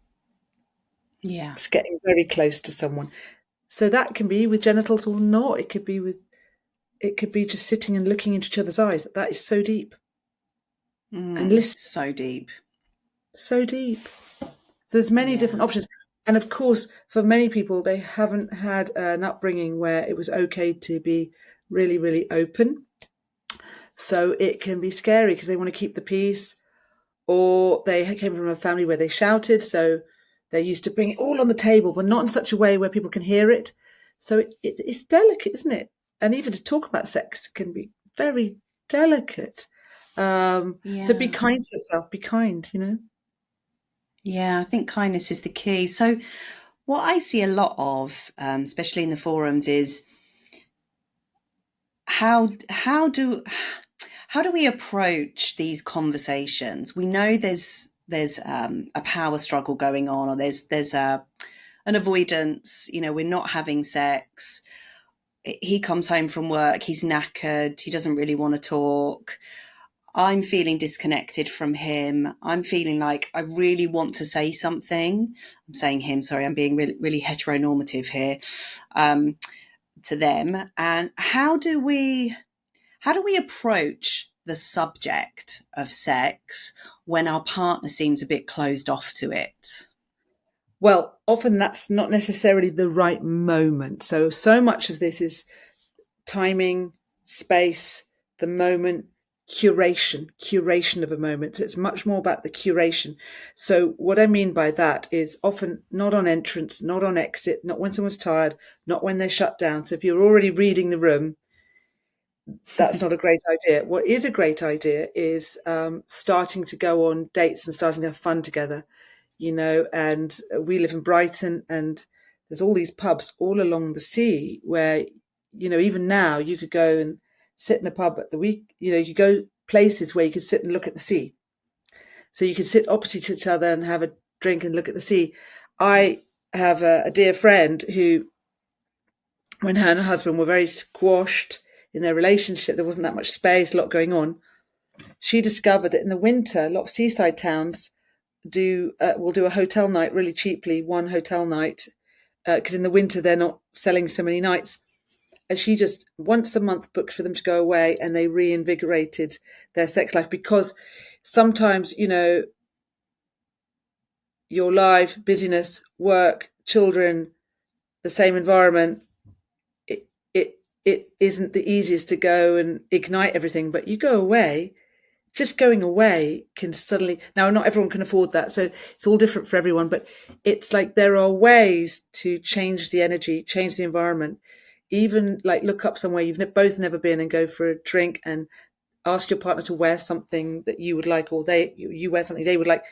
Yeah. It's getting very close to someone. So that can be with genitals or not. It could be just sitting and looking into each other's eyes. That is so deep. And listen, So deep. so deep. So there's many different options. And of course, for many people, they haven't had an upbringing where it was okay to be really, really open. So it can be scary because they want to keep the peace, or they came from a family where they shouted. So they're used to bring it all on the table, but not in such a way where people can hear it. So it's delicate, isn't it? And even to talk about sex can be very delicate. So be kind to yourself. Be kind. Yeah, I think kindness is the key. So what I see a lot of, especially in the forums, is how do we approach these conversations? We know there's a power struggle going on, or there's an avoidance. We're not having sex. He comes home from work, he's knackered, he doesn't really want to talk. I'm feeling disconnected from him. I'm feeling like I really want to say something. I'm saying him, sorry, I'm being really, really heteronormative here, to them. And how do we approach the subject of sex when our partner seems a bit closed off to it? Well, often that's not necessarily the right moment. So much of this is timing, space, the moment, curation of a moment. So it's much more about the curation. So what I mean by that is often not on entrance, not on exit, not when someone's tired, not when they're shut down. So if you're already reading the room, that's not a great idea. What is a great idea is starting to go on dates and starting to have fun together, and we live in Brighton, and there's all these pubs all along the sea where, even now you could go and sit in a pub at the week, you could go places where you could sit and look at the sea. So you could sit opposite each other and have a drink and look at the sea. I have a dear friend who, when her and her husband were very squashed in their relationship, there wasn't that much space, a lot going on. She discovered that in the winter, a lot of seaside towns will do a hotel night really cheaply, one hotel night, because in the winter they're not selling so many nights. And she just once a month booked for them to go away, and they reinvigorated their sex life, because sometimes, your life, busyness, work, children, the same environment, it isn't the easiest to go and ignite everything, but you go away. Just going away can suddenly, now not everyone can afford that, so it's all different for everyone, but it's like there are ways to change the energy, change the environment, even like look up somewhere you've both never been and go for a drink and ask your partner to wear something that you would like, or you wear something they would like,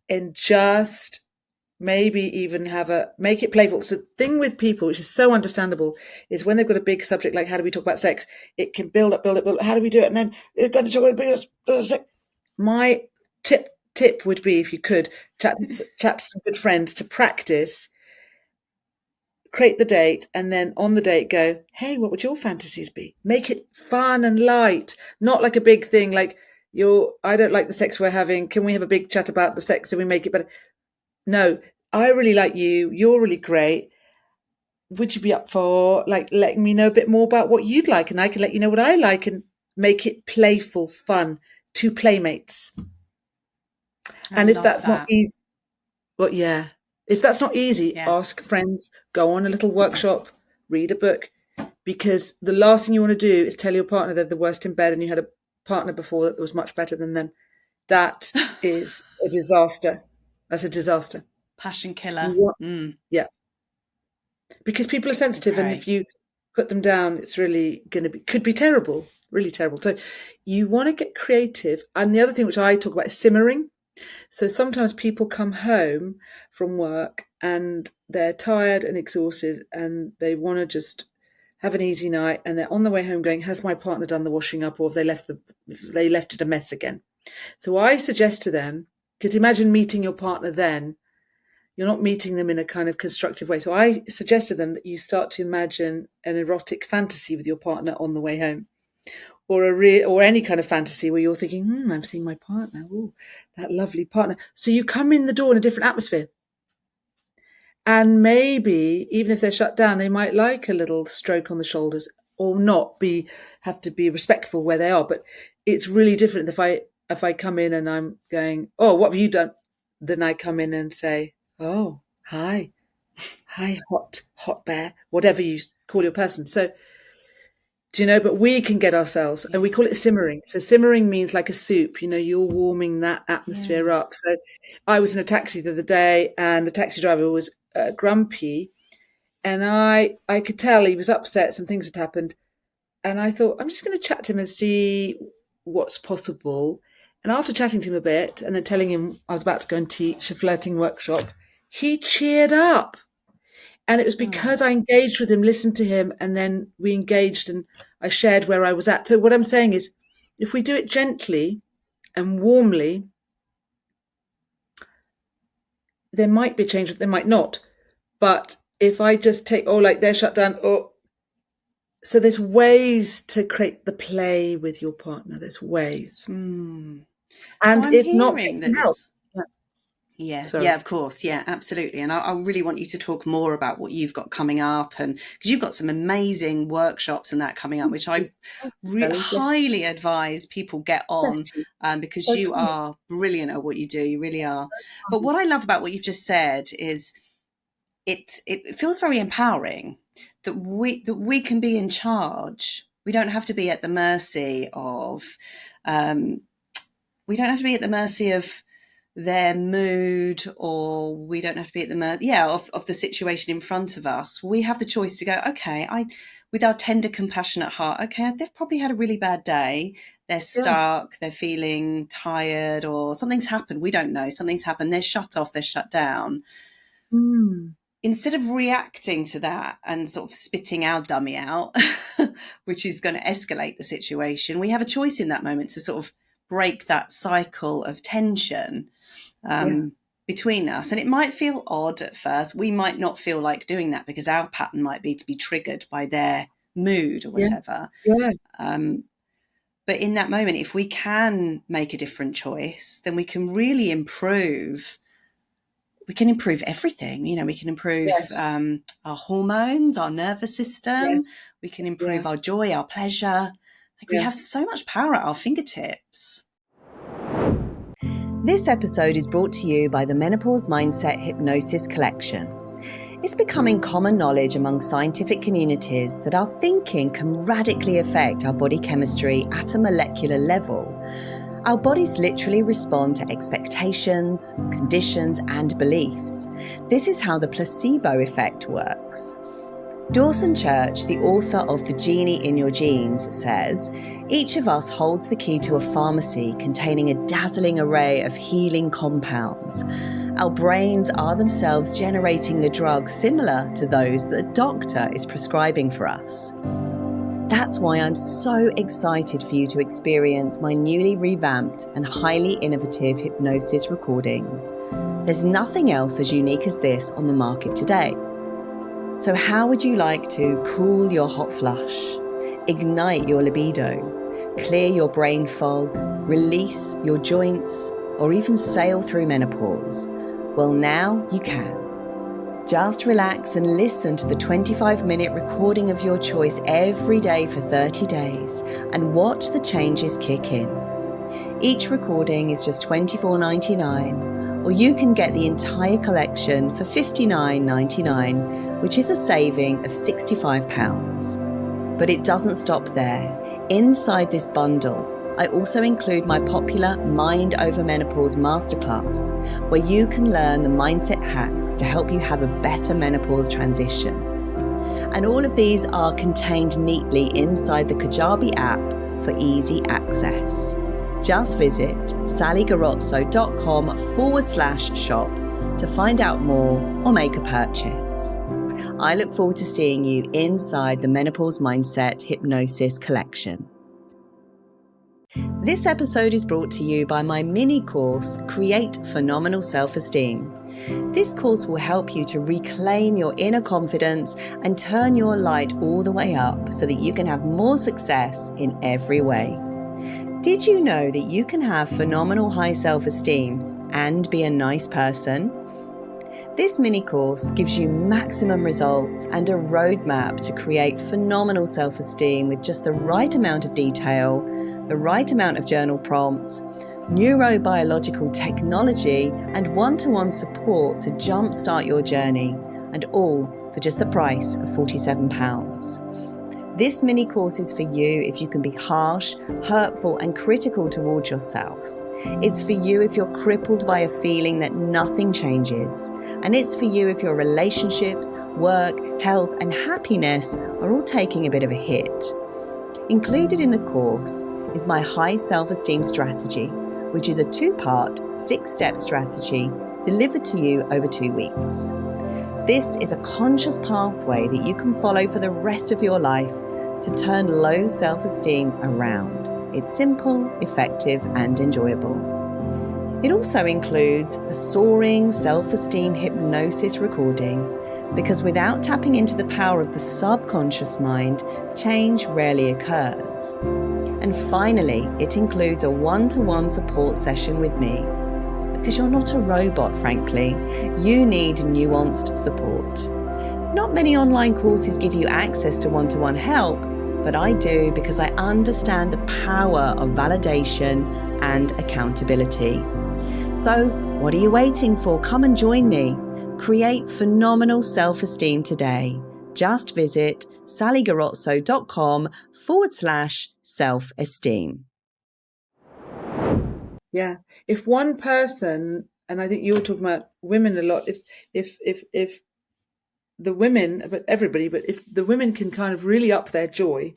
and just maybe even make it playful. So the thing with people, which is so understandable, is when they've got a big subject like how do we talk about sex, it can build up. How do we do it? And then they're going to talk about sex. My tip would be, if you could chat to some good friends to practice, create the date, and then on the date go, hey, what would your fantasies be? Make it fun and light, not like a big thing like I don't like the sex we're having. Can we have a big chat about the sex and we make it better? No, I really like you. You're really great. Would you be up for letting me know a bit more about what you'd like, and I can let you know what I like, and make it playful, fun, two playmates. And if that's not easy, well, yeah. If that's not easy, ask friends, go on a little workshop, read a book, because the last thing you want to do is tell your partner they're the worst in bed and you had a partner before that was much better than them. That is a disaster. That's a disaster. Passion You killer. want, yeah, because people are sensitive, and if Okay. you put them down, it's really going to be, could be terrible, really terrible. So you want to get creative. And the other thing which I talk about is simmering. So sometimes people come home from work and they're tired and exhausted and they want to just have an easy night, and they're on the way home going, has my partner done the washing up, or have they left it a mess again? So I suggest to them, because imagine meeting your partner then, you're not meeting them in a kind of constructive way. So I suggest to them that you start to imagine an erotic fantasy with your partner on the way home, or or any kind of fantasy where you're thinking, I'm seeing my partner. Oh, that lovely partner. So you come in the door in a different atmosphere. And maybe even if they're shut down, they might like a little stroke on the shoulders, or not have to be respectful where they are. But it's really different if I come in and I'm going, oh, what have you done? Then I come in and say, oh, hi, hot bear, whatever you call your person. So do you know, but we can get ourselves, and we call it simmering. So simmering means like a soup, you're warming that atmosphere Yeah. up. So I was in a taxi the other day, and the taxi driver was grumpy, and I could tell he was upset. Some things had happened, and I thought, I'm just going to chat to him and see what's possible. And after chatting to him a bit and then telling him I was about to go and teach a flirting workshop, he cheered up. And it was Oh. because I engaged with him, listened to him, and then we engaged and I shared where I was at. So what I'm saying is, if we do it gently and warmly, there might be a change, there might not. But if I just take, like they're shut down, so there's ways to create the play with your partner. There's ways. So And I'm if not, get hearing some that help. it's Yeah. yeah, Sorry. of course. Yeah, absolutely. And I really want you to talk more about what you've got coming up, and because you've got some amazing workshops and that coming up, which I Thank you, Sally. Bless you. highly advise people get Bless on, you. because So you kind. are brilliant at what you do. You really are. But Kind. what I love about what you've just said is it feels very empowering that we can be in charge. We don't have to be at the mercy of um, we don't have to be at the mercy of their mood, or we don't have to be at the mercy of the situation in front of us. We have the choice to go, okay, with our tender compassionate heart, okay, they've probably had a really bad day, they're Yeah. stuck, they're feeling tired, or something's happened, we don't know, something's happened, they're shut off, they're shut down. Mm. Instead of reacting to that and sort of spitting our dummy out, which is going to escalate the situation, we have a choice in that moment to sort of break that cycle of tension Yeah. between us. And it might feel odd at first. We might not feel like doing that because our pattern might be to be triggered by their mood or Yeah. whatever. Yeah. But in that moment, if we can make a different choice, then we can really improve. We can improve everything. We can improve Yes. our hormones, our nervous system. Yes. We can Yeah. improve our joy, our pleasure. Like, we Yeah. have so much power at our fingertips. This episode is brought to you by the Menopause Mindset Hypnosis Collection. It's becoming common knowledge among scientific communities that our thinking can radically affect our body chemistry at a molecular level. Our bodies literally respond to expectations, conditions, and beliefs. This is how the placebo effect works. Dawson Church, the author of The Genie in Your Genes, says, each of us holds the key to a pharmacy containing a dazzling array of healing compounds. Our brains are themselves generating the drugs similar to those that a doctor is prescribing for us. That's why I'm so excited for you to experience my newly revamped and highly innovative hypnosis recordings. There's nothing else as unique as this on the market today. So how would you like to cool your hot flush, ignite your libido, clear your brain fog, release your joints, or even sail through menopause? Well, now you can. Just relax and listen to the 25-minute recording of your choice every day for 30 days and watch the changes kick in. Each recording is just $24.99, or you can get the entire collection for $59.99, which is a saving of £65. But it doesn't stop there. Inside this bundle, I also include my popular Mind Over Menopause Masterclass, where you can learn the mindset hacks to help you have a better menopause transition. And all of these are contained neatly inside the Kajabi app for easy access. Just visit sallygarozzo.com/shop to find out more or make a purchase. I look forward to seeing you inside the Menopause Mindset Hypnosis Collection. This episode is brought to you by my mini course, Create Phenomenal Self-Esteem. This course will help you to reclaim your inner confidence and turn your light all the way up so that you can have more success in every way. Did you know that you can have phenomenal high self-esteem and be a nice person? This mini course gives you maximum results and a roadmap to create phenomenal self-esteem with just the right amount of detail, the right amount of journal prompts, neurobiological technology, and one-to-one support to jumpstart your journey, and all for just the price of £47. This mini course is for you if you can be harsh, hurtful, and critical towards yourself. It's for you if you're crippled by a feeling that nothing changes. And it's for you if your relationships, work, health, and happiness are all taking a bit of a hit. Included in the course is my high self-esteem strategy, which is a 2-part, 6-step strategy delivered to you over 2 weeks. This is a conscious pathway that you can follow for the rest of your life to turn low self-esteem around. It's simple, effective, and enjoyable. It also includes a soaring self-esteem hypnosis recording, because without tapping into the power of the subconscious mind, change rarely occurs. And finally, it includes a one-to-one support session with me, because you're not a robot, frankly. You need nuanced support. Not many online courses give you access to one-to-one help, but I do because I understand the power of validation and accountability. So, what are you waiting for? Come and join me. Create phenomenal self-esteem today. Just visit sallygarozzo.com/self-esteem. Yeah. If one person, and I think you're talking about women a lot, if the women, but everybody, but if the women can kind of really up their joy,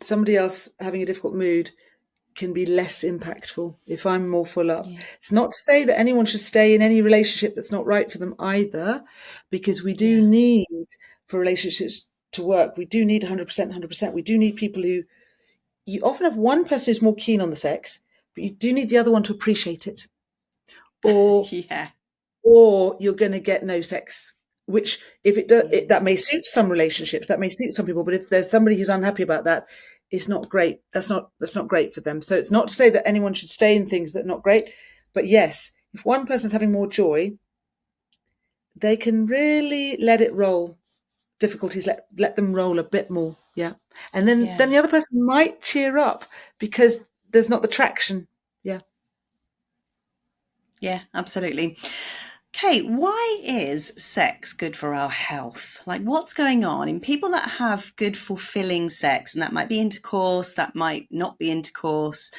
somebody else having a difficult mood can be less impactful if I'm more full up. Yeah. It's not to say that anyone should stay in any relationship that's not right for them either, because we do need, for relationships to work, we do need 100%. We do need people who, you often have one person who's more keen on the sex, but you do need the other one to appreciate it. Or you're going to get no sex, which if it does, that may suit some relationships, that may suit some people, but if there's somebody who's unhappy about that, it's not great. That's not great for them. So it's not to say that anyone should stay in things that are not great, but yes, if one person's having more joy, they can really let it roll. Difficulties, let them roll a bit more. Yeah. And then the other person might cheer up because there's not the traction. Yeah. Yeah, absolutely. Kate, why is sex good for our health? Like, what's going on in people that have good, fulfilling sex? And that might be intercourse, that might not be intercourse.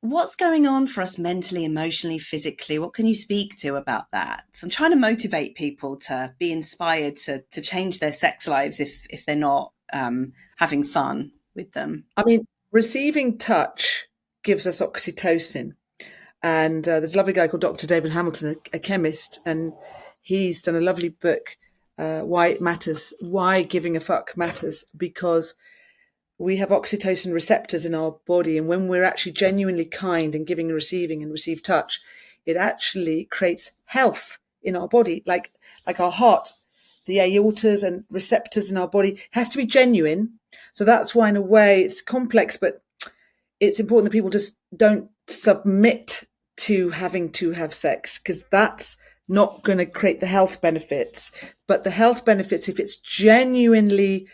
What's going on for us mentally, emotionally, physically? What can you speak to about that? So I'm trying to motivate people to be inspired to change their sex lives if they're not having fun with them. I mean, receiving touch gives us oxytocin. And there's a lovely guy called Dr. David Hamilton, a chemist, and he's done a lovely book, Why It Matters, Why Giving a Fuck Matters, because we have oxytocin receptors in our body. And when we're actually genuinely kind and giving and receiving and receive touch, it actually creates health in our body, like our heart, the aortas and receptors in our body has to be genuine. So that's why, in a way, it's complex, but it's important that people just don't submit to having to have sex, because that's not going to create the health benefits. But the health benefits, if it's genuinely,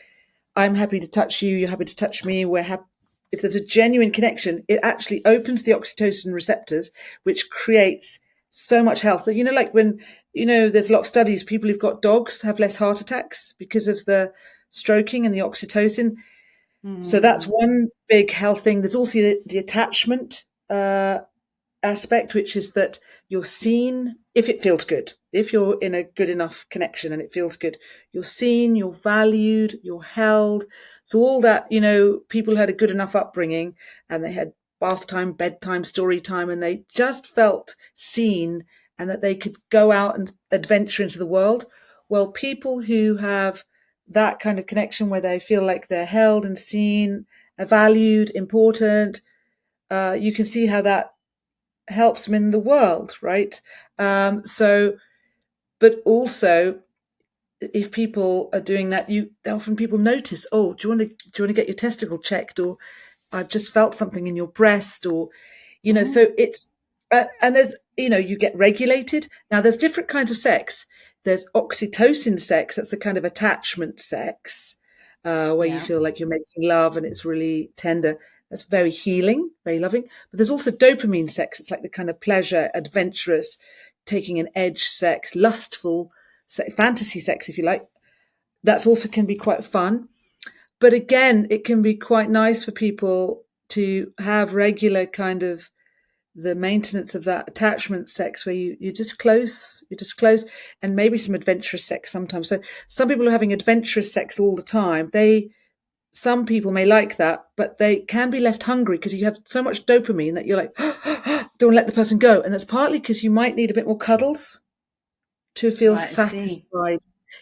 I'm happy to touch you, you're happy to touch me, we're happy. If there's a genuine connection, it actually opens the oxytocin receptors, which creates so much health. You know, like when, there's a lot of studies, people who've got dogs have less heart attacks because of the stroking and the oxytocin. So that's one big health thing. There's also the attachment aspect, which is that you're seen if it feels good. If you're in a good enough connection and it feels good, you're seen, you're valued, you're held. So all that, people had a good enough upbringing and they had bath time, bedtime, story time, and they just felt seen and that they could go out and adventure into the world. Well, people who have that kind of connection where they feel like they're held and seen, valued, important, you can see how that helps them in the world, right? But also, if people are doing that, often people notice, oh, do you want to get your testicle checked, or I've just felt something in your breast, or so it's and there's you get regulated. Now there's different kinds of sex. There's oxytocin sex, that's the kind of attachment sex, where you feel like you're making love and it's really tender. That's very healing, very loving. But there's also dopamine sex. It's like the kind of pleasure, adventurous, taking an edge sex, lustful fantasy sex, if you like. That's also can be quite fun. But again, it can be quite nice for people to have regular kind of the maintenance of that attachment sex where you're just close, and maybe some adventurous sex sometimes. So some people are having adventurous sex all the time. Some people may like that, but they can be left hungry because you have so much dopamine that you're like, don't let the person go. And that's partly because you might need a bit more cuddles to feel satisfied.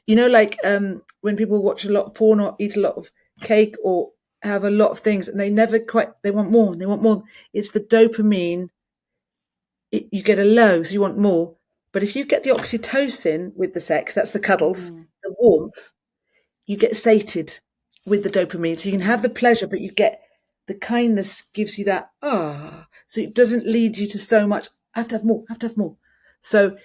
Like when people watch a lot of porn or eat a lot of cake or have a lot of things and they want more and they want more. It's the dopamine. You get a low, so you want more. But if you get the oxytocin with the sex, that's the cuddles, the warmth, you get sated with the dopamine. So you can have the pleasure, but you get the kindness gives you that, so it doesn't lead you to so much, I have to have more. So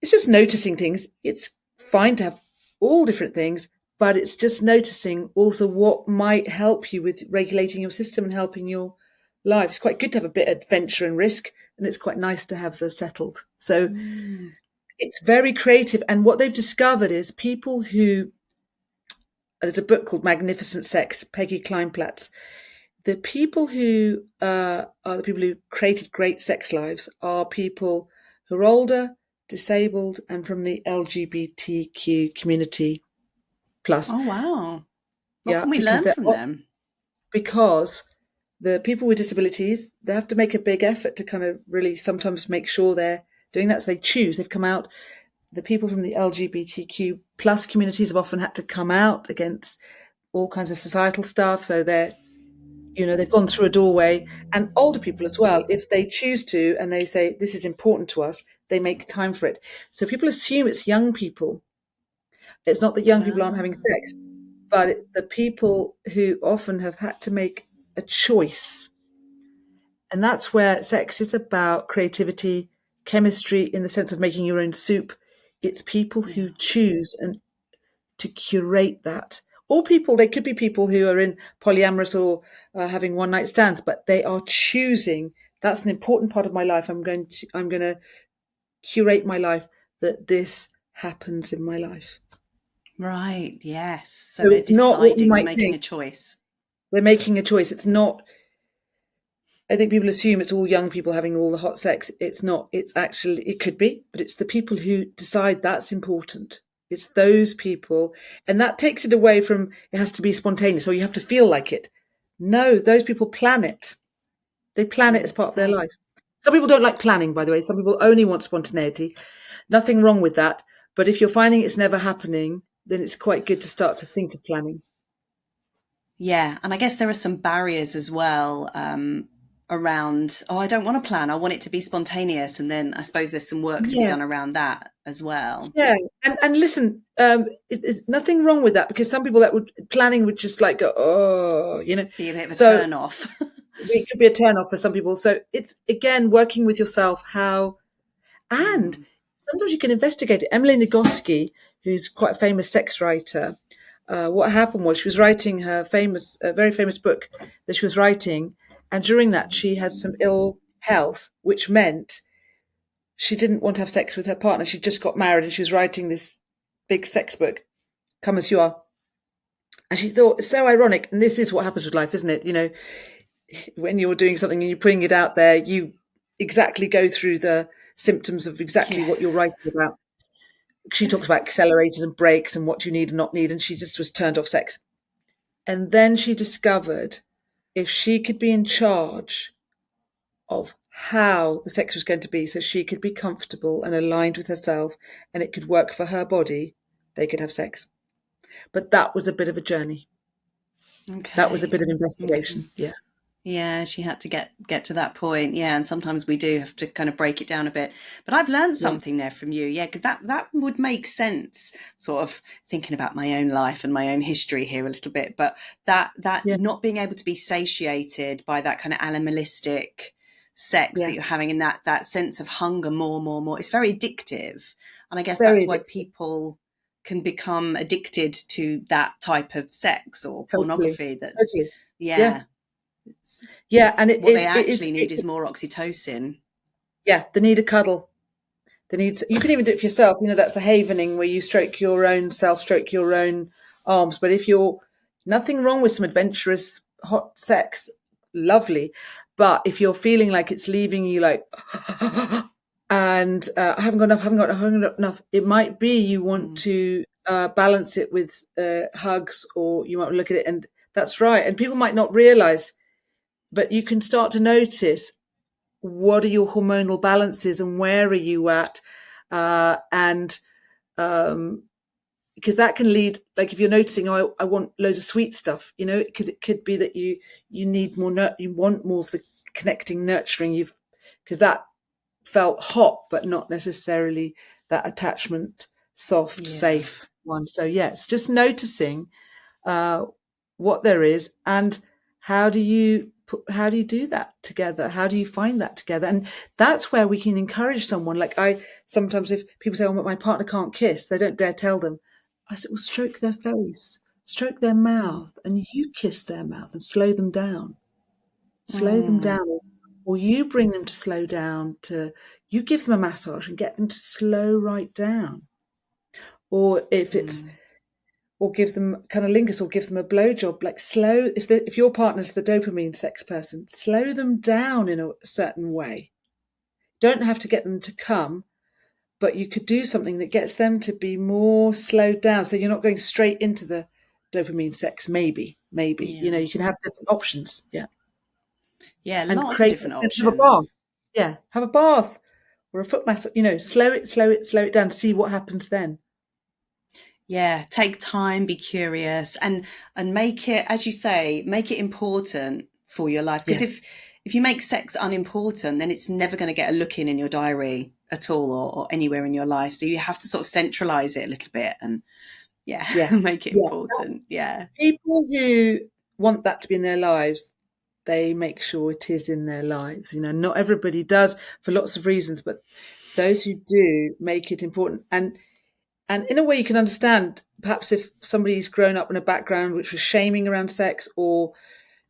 it's just noticing things. It's fine to have all different things, but it's just noticing also what might help you with regulating your system and helping your life. It's quite good to have a bit of adventure and risk, and it's quite nice to have the settled. So it's very creative. And what they've discovered is people who, there's a book called Magnificent Sex, Peggy Kleinplatz. The people who are the people who created great sex lives are people who are older, disabled, and from the LGBTQ community plus. Oh, wow. What can we learn from them? Because the people with disabilities, they have to make a big effort to kind of really sometimes make sure they're doing that. So they've come out. The people from the LGBTQ plus communities have often had to come out against all kinds of societal stuff. So they've gone through a doorway. And older people as well, if they choose to and they say, this is important to us, they make time for it. So people assume it's young people. It's not that young people aren't having sex, but the people who often have had to make a choice. And that's where sex is about creativity, chemistry in the sense of making your own soup. It's people who choose and to curate that. Or they could be people who are in polyamorous or having one night stands, but they are choosing. That's an important part of my life. I'm going to curate my life that this happens in my life. Right. Yes. So they're deciding, making a choice. We're making a choice. It's not. I think people assume it's all young people having all the hot sex. It's not. It's actually, it could be, but it's the people who decide that's important. It's those people. And that takes it away from, it has to be spontaneous or you have to feel like it. No, those people plan it. They plan it as part of their life. Some people don't like planning, by the way. Some people only want spontaneity. Nothing wrong with that. But if you're finding it's never happening, then it's quite good to start to think of planning. Yeah. And I guess there are some barriers as well around, I don't want to plan. I want it to be spontaneous. And then I suppose there's some work to be done around that as well. Yeah. And listen, it's nothing wrong with that because some people planning would just like go, Be a bit of a turn off. It could be a turn off for some people. So it's, again, working with yourself, and sometimes you can investigate it. Emily Nagoski, who's quite a famous sex writer, what happened was she was writing her very famous book that she was writing. And during that, she had some ill health, which meant she didn't want to have sex with her partner. She just got married and she was writing this big sex book, Come As You Are. And she thought, it's so ironic. And this is what happens with life, isn't it? You know, when you're doing something and you're putting it out there, you exactly go through the symptoms of exactly what you're writing about. She talks about accelerators and brakes and what you need and not need. And she just was turned off sex. And then she discovered if she could be in charge of how the sex was going to be, so she could be comfortable and aligned with herself and it could work for her body, they could have sex. But that was a bit of a journey. Okay. That was a bit of investigation. Okay. Yeah. Yeah, she had to get to that point. Yeah, and sometimes we do have to kind of break it down a bit. But I've learned something there from you. Yeah, 'cause that would make sense, sort of thinking about my own life and my own history here a little bit. But that not being able to be satiated by that kind of animalistic sex that you're having, and that sense of hunger, more, it's very addictive. And I guess that's why people can become addicted to that type of sex or pornography. That's yeah. And what they actually need is more oxytocin. Yeah, they need a cuddle. You can even do it for yourself. You know, that's the havening where you stroke your own self, stroke your own arms. But if you're nothing wrong with some adventurous hot sex, lovely. But if you're feeling like it's leaving you like, and I haven't got enough, it might be you want to balance it with hugs, or you might look at it, and that's right. And people might not realize, but you can start to notice what are your hormonal balances and where are you at, because that can lead, like if you're noticing, oh, I want loads of sweet stuff, you know, because it could be that you need more, you want more of the connecting, nurturing, because that felt hot, but not necessarily that attachment, soft, safe one. So it's just noticing what there is, and how do you do that together? How do you find that together? And that's where we can encourage someone. Like sometimes if people say, oh, my partner can't kiss, they don't dare tell them. I said, well, stroke their face, stroke their mouth, and you kiss their mouth and slow them down. Slow them down. Or you bring them to slow down, you give them a massage and get them to slow right down. Or if it's, or give them cunnilingus, or give them a blowjob, like slow, if your partner's the dopamine sex person, slow them down in a certain way. Don't have to get them to come, but you could do something that gets them to be more slowed down. So you're not going straight into the dopamine sex, maybe, you know, you can have different options. Yeah, and lots of different options. Have a bath. Yeah, have a bath or a foot massage, you know, slow it down, see what happens then. Yeah, take time, be curious, and make it, as you say, make it important for your life. Because if you make sex unimportant, then it's never going to get a look in your diary at all, or anywhere in your life. So you have to sort of centralize it a little bit and make it important. People who want that to be in their lives, they make sure it is in their lives. You know, not everybody does for lots of reasons, but those who do make it important. And in a way you can understand, perhaps if somebody's grown up in a background which was shaming around sex, or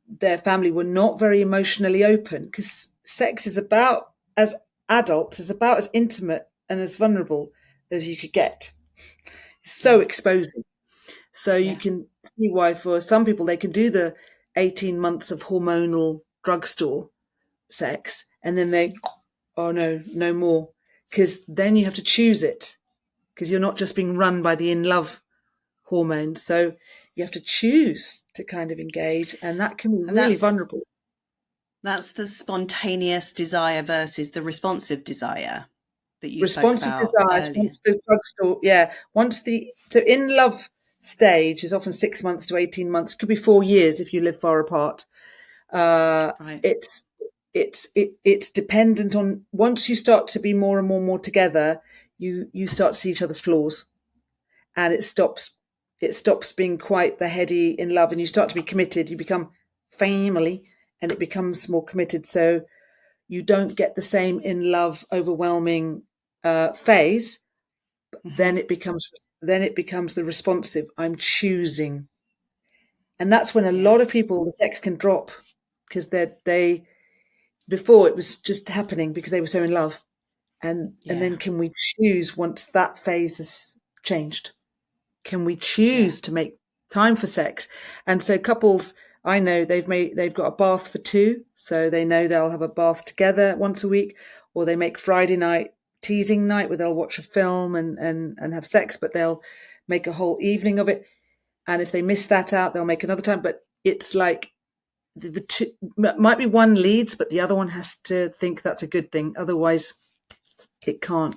their family were not very emotionally open, because sex is about, as adults, is about as intimate and as vulnerable as you could get. It's so exposing. So you can see why for some people they can do the 18 months of hormonal drugstore sex and then they, oh no more. Because then you have to choose it, because you're not just being run by the in love hormone. So you have to choose to kind of engage, and that can be really vulnerable. That's the spontaneous desire versus the responsive desire that you responsive spoke about desires earlier. Once the drugstore, so in love stage is often 6 months to 18 months, could be 4 years if you live far apart. Right. It's dependent on, once you start to be more and more together, you start to see each other's flaws, and it stops being quite the heady in love, and you start to be committed. You become family, and it becomes more committed. So you don't get the same in love overwhelming phase. Then it becomes the responsive. I'm choosing, and that's when a lot of people, the sex can drop, because they before it was just happening because they were so in love, and then can we choose once that phase has changed? Can we choose to make time for sex. And so couples, I know they've got a bath for two, so they know they'll have a bath together once a week, or they make Friday night teasing night where they'll watch a film and have sex, but they'll make a whole evening of it. And if they miss that out, they'll make another time. But it's like the two, might be one leads, but the other one has to think that's a good thing. Otherwise, it can't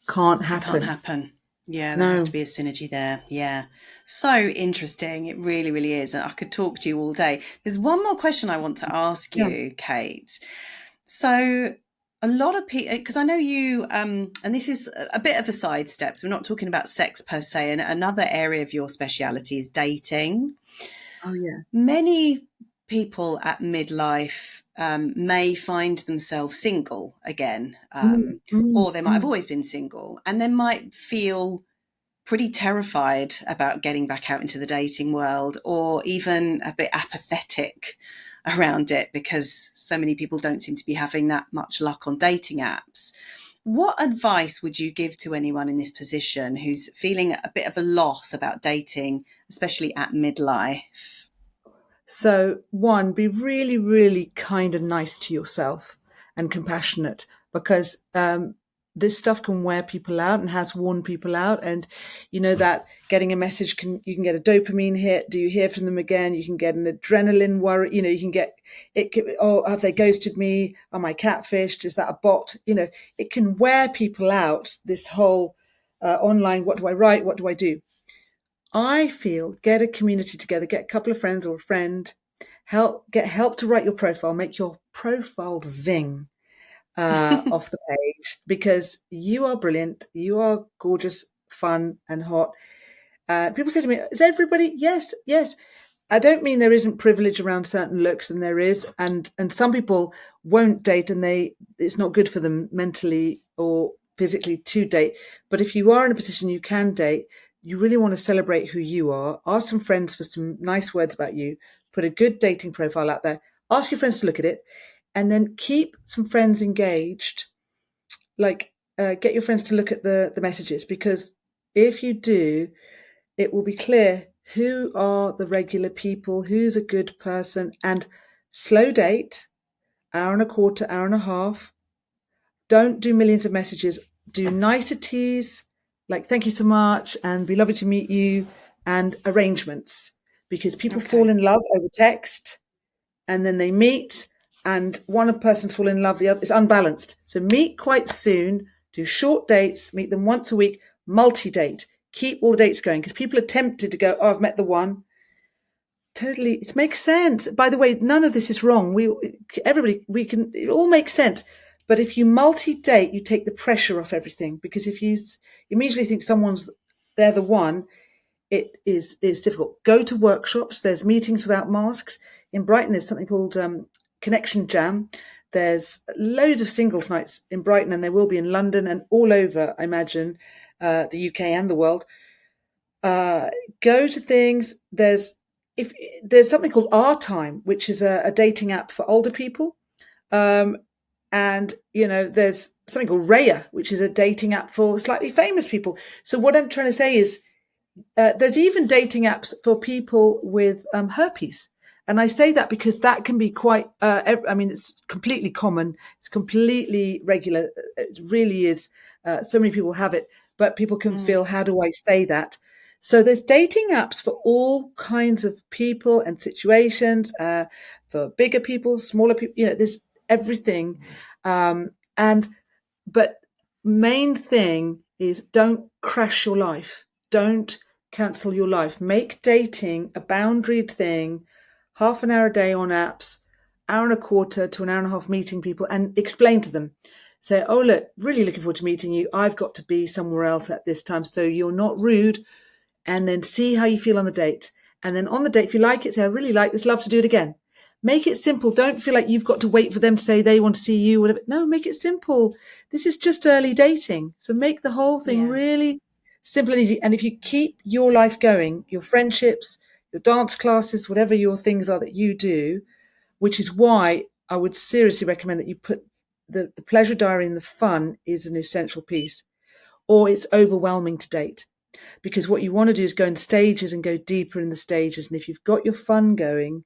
happen. It can't happen. Yeah, there No. has to be a synergy there. Yeah. So interesting. It really, really is. And I could talk to you all day. There's one more question I want to ask you, Cate. So a lot of people, because I know you, and this is a bit of a sidestep, so we're not talking about sex per se, and another area of your speciality is dating. Oh, yeah. Many people at midlife may find themselves single again, or they might have always been single, and they might feel pretty terrified about getting back out into the dating world, or even a bit apathetic around it because so many people don't seem to be having that much luck on dating apps. What advice would you give to anyone in this position who's feeling a bit of a loss about dating, especially at midlife? So, one, be really, really kind and nice to yourself and compassionate, because this stuff can wear people out and has worn people out. And you know that getting a message you can get a dopamine hit. Do you hear from them again? You can get an adrenaline worry. You know, you can get it. Oh, have they ghosted me? Am I catfished? Is that a bot? You know, it can wear people out. This whole online, what do I write? What do I do? I feel get a community together, get a couple of friends or a friend, get help to write your profile, make your profile zing off the page, because you are brilliant, you are gorgeous, fun and hot. People say to me, is everybody? Yes, yes. I don't mean there isn't privilege around certain looks, and there is, and some people won't date, and it's not good for them mentally or physically to date. But if you are in a position you can date, you really want to celebrate who you are. Ask some friends for some nice words about you. Put a good dating profile out there. Ask your friends to look at it, and then keep some friends engaged. Like get your friends to look at the messages, because if you do, it will be clear who are the regular people, who's a good person, and slow date, hour and a quarter, hour and a half. Don't do millions of messages. Do niceties like thank you so much and be lovely to meet you, and arrangements, because people fall in love over text and then they meet and one person's fallen in love, the other is unbalanced. So meet quite soon, do short dates, meet them once a week, multi-date. Keep all the dates going, because people are tempted to go, oh, I've met the one. Totally, it makes sense. By the way, none of this is wrong. It all makes sense. But if you multi-date, you take the pressure off everything, because if you immediately think they're the one, it is difficult. Go to workshops. There's meetings without masks. In Brighton, there's something called Connection Jam. There's loads of singles nights in Brighton, and there will be in London and all over, I imagine, the UK and the world. Go to things. There's something called Our Time, which is a dating app for older people. And, you know, there's something called Raya, which is a dating app for slightly famous people. So what I'm trying to say is there's even dating apps for people with herpes. And I say that because that can be quite, it's completely common. It's completely regular. It really is. So many people have it, but people can feel, how do I say that? So there's dating apps for all kinds of people and situations, for bigger people, smaller people, you know, there's everything. But main thing is don't crash your life. Don't cancel your life. Make dating a boundaried thing, half an hour a day on apps, hour and a quarter to an hour and a half meeting people, and explain to them. Say, oh, look, really looking forward to meeting you. I've got to be somewhere else at this time, so you're not rude. And then see how you feel on the date. And then on the date, if you like it, say, I really like this, love to do it again. Make it simple. Don't feel like you've got to wait for them to say they want to see you. Whatever. No, make it simple. This is just early dating. So make the whole thing really simple and easy. And if you keep your life going, your friendships, your dance classes, whatever your things are that you do, which is why I would seriously recommend that you put the pleasure diary and the fun is an essential piece, or it's overwhelming to date. because what you want to do is go in stages and go deeper in the stages. And if you've got your fun going,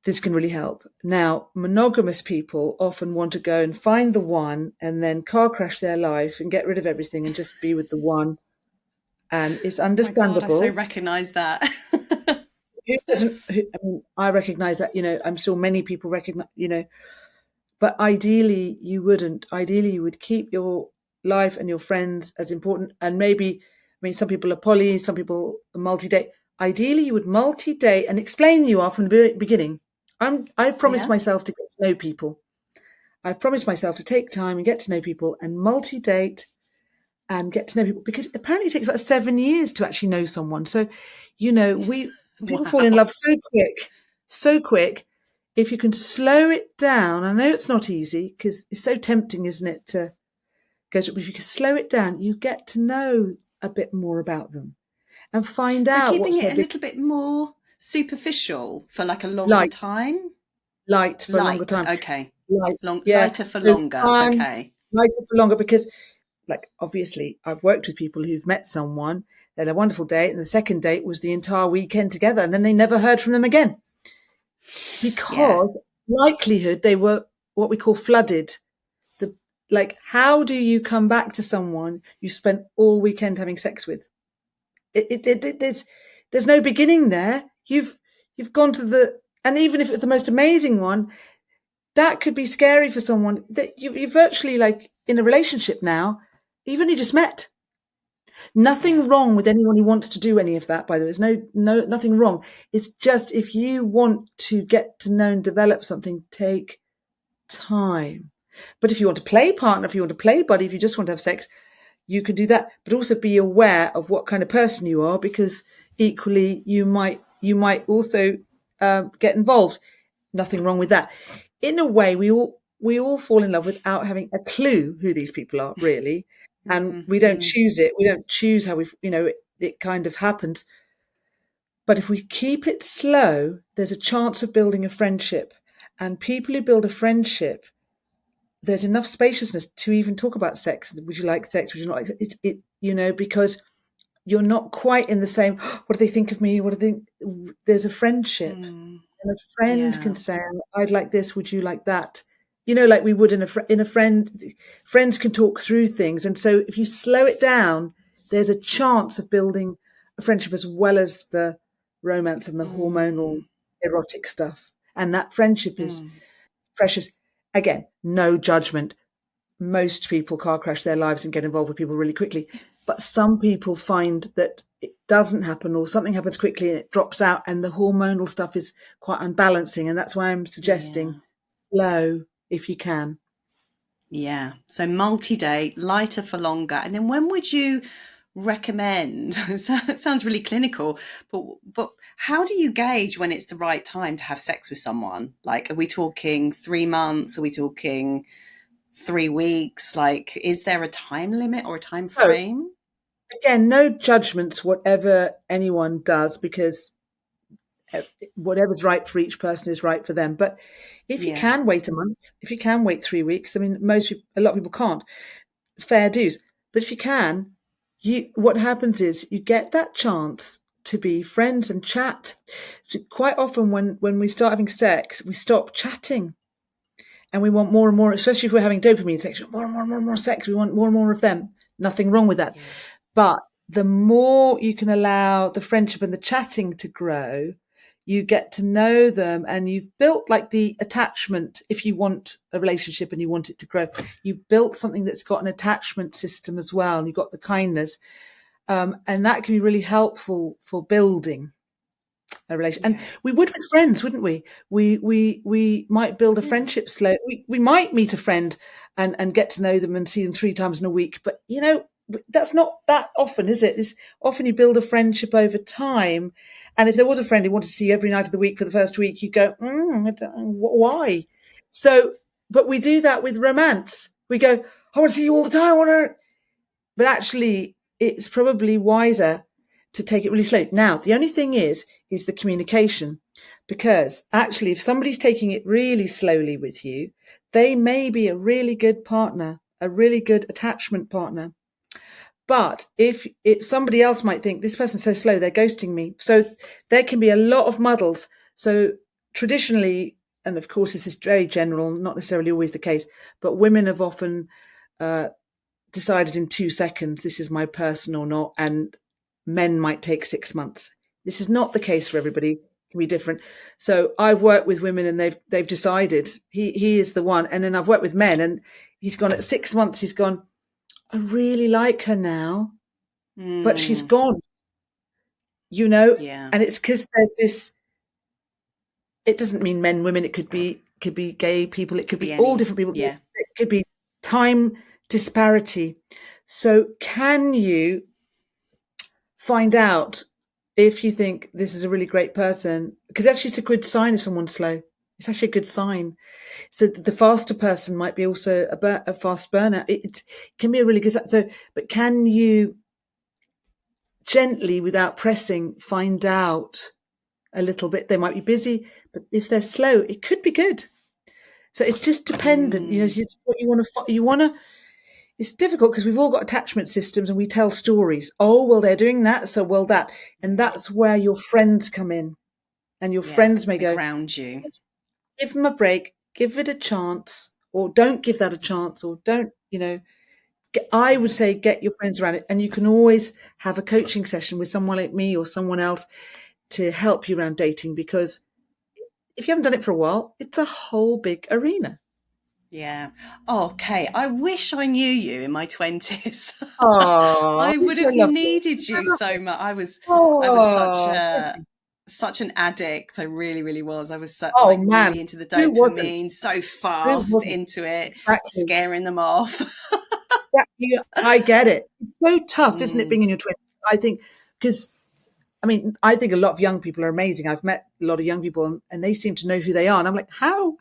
this can really help. Now, monogamous people often want to go and find the one and then car crash their life and get rid of everything and just be with the one. And it's Oh my God, I so understandable. recognise that. Who doesn't? I mean, I recognise that. I'm sure many people recognise. But ideally, you wouldn't. Ideally, you would keep your life and your friends as important. And maybe, I mean, some people are poly, some people are multi-date. Ideally, you would multi-date and explain you are from the beginning. I've promised Yeah. myself to get to know people. I've promised myself to take time and get to know people and multi-date and get to know people, because apparently it takes about 7 years to actually know someone. So, people fall in Wow. love so quick. If you can slow it down, I know it's not easy because it's so tempting, isn't it, to go to, but if you can slow it down, you get to know a bit more about them and find So out keeping what's it their a big little bit more superficial for like a longer light, time. light for a longer Light, time. okay. Light, yeah. Lighter for So longer, fun, okay. lighter for longer, because like obviously I've worked with people who've met someone, they had a wonderful date, and the second date was the entire weekend together, and then they never heard from them again Yeah, because likelihood they were what we call flooded. The Like, how do you come back to someone you spent all weekend having sex with? There's no beginning there. You've gone to and even if it's the most amazing one, that could be scary for someone that you're virtually like in a relationship now, even you just met. yeah, Nothing wrong with anyone who wants to do any of that, by the way. There's nothing wrong. It's just, if you want to get to know and develop something, take time. But if you want to play partner, if you want to play buddy, if you just want to have sex, you can do that. But also be aware of what kind of person you are, because equally you might also get involved. Nothing wrong with that. In a way, we all fall in love without having a clue who these people are, really, and we don't mm, choose it. We don't choose how it kind of happens. But if we keep it slow, there's a chance of building a friendship. And people who build a friendship, there's enough spaciousness to even talk about sex. Would you like sex? Would you not like because you're not quite in the same, what do they think of me? What do they, there's a friendship. mm, And a friend yeah, can say, I'd like this, would you like that? Like we would in a friend. Friends can talk through things. And so if you slow it down, there's a chance of building a friendship as well as the romance and the hormonal mm, erotic stuff. And that friendship is mm. precious. Again, no judgment. Most people car crash their lives and get involved with people really quickly. But some people find that it doesn't happen, or something happens quickly and it drops out, and the hormonal stuff is quite unbalancing. And that's why I'm Yeah, suggesting slow if you can. yeah. So multi-date, lighter for longer. And then when would you recommend? It sounds really clinical, but how do you gauge when it's the right time to have sex with someone? Like, are we talking 3 months? Are we talking 3 weeks? Like, is there a time limit or a time So frame? again, no judgments, whatever anyone does, because whatever's right for each person is right for them. But if you Yeah. can wait a month, if you can wait 3 weeks, I mean, a lot of people can't. Fair dues. But if you can, what happens is you get that chance to be friends and chat. So quite often when we start having sex, we stop chatting and we want more and more, especially if we're having dopamine sex, we want more and more and more and more sex. We want more and more of them. Nothing wrong with that. Yeah. But the more you can allow the friendship and the chatting to grow, you get to know them, and you've built like the attachment. If you want a relationship and you want it to grow, you've built something that's got an attachment system as well. And you've got the kindness. And that can be really helpful for building a relation. And Yeah. we would with friends, wouldn't we? We might build a Yeah. friendship slow. We might meet a friend and get to know them and see them 3 times in a week. But that's not that often, is it? It's often you build a friendship over time. And if there was a friend who wanted to see you every night of the week for the first week, you go, I don't, why? So, but we do that with romance. We go, I want to see you all the time. I want to, but actually, it's probably wiser to take it really slow. Now, the only thing is the communication, because actually, if somebody's taking it really slowly with you, they may be a really good partner, a really good attachment partner. But if somebody else might think this person's so slow, they're ghosting me. So there can be a lot of muddles. So traditionally, and of course this is very general, not necessarily always the case, but women have often decided in 2 seconds, this is my person or not, and men might take 6 months. This is not the case for everybody. It can be different. So I've worked with women and they've decided he is the one. And then I've worked with men and he's gone at 6 months, he's gone, I really like her now, but she's gone, Yeah. and it's because there's this, it doesn't mean men, women, it could be gay people, it could be all different people. Yeah. It could be time disparity. So can you find out if you think this is a really great person? Because that's just a good sign if someone's slow. It's actually a good sign. So the faster person might be also a fast burner. It can be a really good sign. So, but can you gently, without pressing, find out a little bit? They might be busy, but if they're slow, it could be good. So it's just dependent. It's what you want to. You want to. It's difficult because we've all got attachment systems and we tell stories. Oh, well, they're doing that, so well that, and that's where your friends come in, and your friends may go, ground you. Give them a break, give it a chance, or don't give that a chance, or don't. I would say get your friends around it, and you can always have a coaching session with someone like me or someone else to help you around dating, because if you haven't done it for a while, it's a whole big arena. Yeah. Oh, Kate, I wish I knew you in my 20s. Oh, I would have needed you so much. I was such an addict. I really, really was. I was really into the dopamine, so fast into it, scaring them off. I get it. It's so tough, isn't it, being in your 20s? I think, because I think a lot of young people are amazing. I've met a lot of young people and they seem to know who they are. And I'm like, how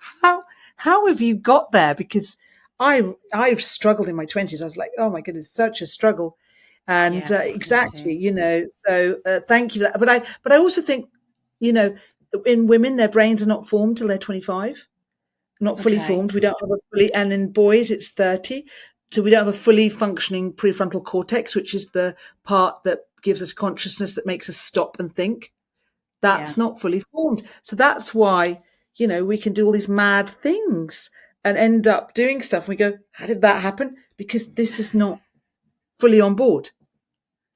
have you got there? Because I've struggled in my 20s. I was like, oh my goodness, such a struggle. And exactly, so thank you for that. But I also think, in women, their brains are not formed till they're 25, not fully formed. We don't have a fully, and in boys, it's 30. So we don't have a fully functioning prefrontal cortex, which is the part that gives us consciousness, that makes us stop and think. That's not fully formed. So that's why, we can do all these mad things and end up doing stuff. We go, how did that happen? Because this is not fully on board,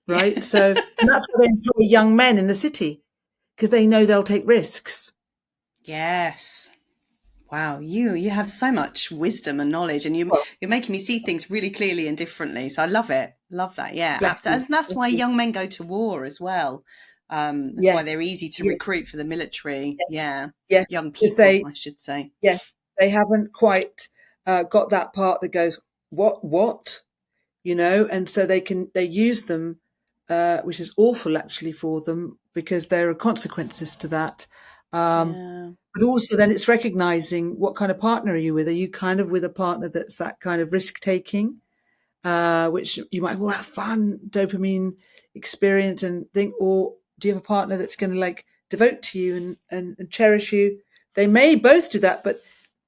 right? So and that's why they employ young men in the city, because they know they'll take risks. Yes. Wow, you have so much wisdom and knowledge, and you're making me see things really clearly and differently. So I love it. Love that. Yeah, absolutely. And that's why young men go to war as well. That's why they're easy to recruit for the military. Yes. Young people, I should say. Yes, they haven't quite got that part that goes, what, and so they use them, which is awful actually for them, because there are consequences to that. But also then it's recognizing what kind of partner are you with? Are you kind of with a partner that's that kind of risk taking, which you might have fun, dopamine experience and think, or do you have a partner that's going to devote to you and cherish you? They may both do that, but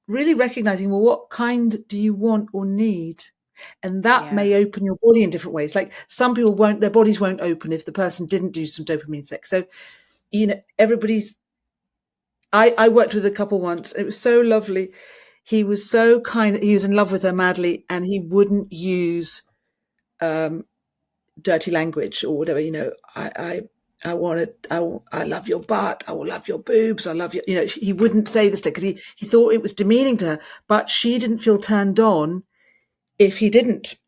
really recognizing, well, what kind do you want or need? And that may open your body in different ways. Like some people their bodies won't open if the person didn't do some dopamine sex. So, I worked with a couple once. It was so lovely. He was so kind. He was in love with her madly, and he wouldn't use dirty language or whatever. I want it. I love your butt. I will love your boobs. I love you. He wouldn't say this because he thought it was demeaning to her, but she didn't feel turned on if he didn't.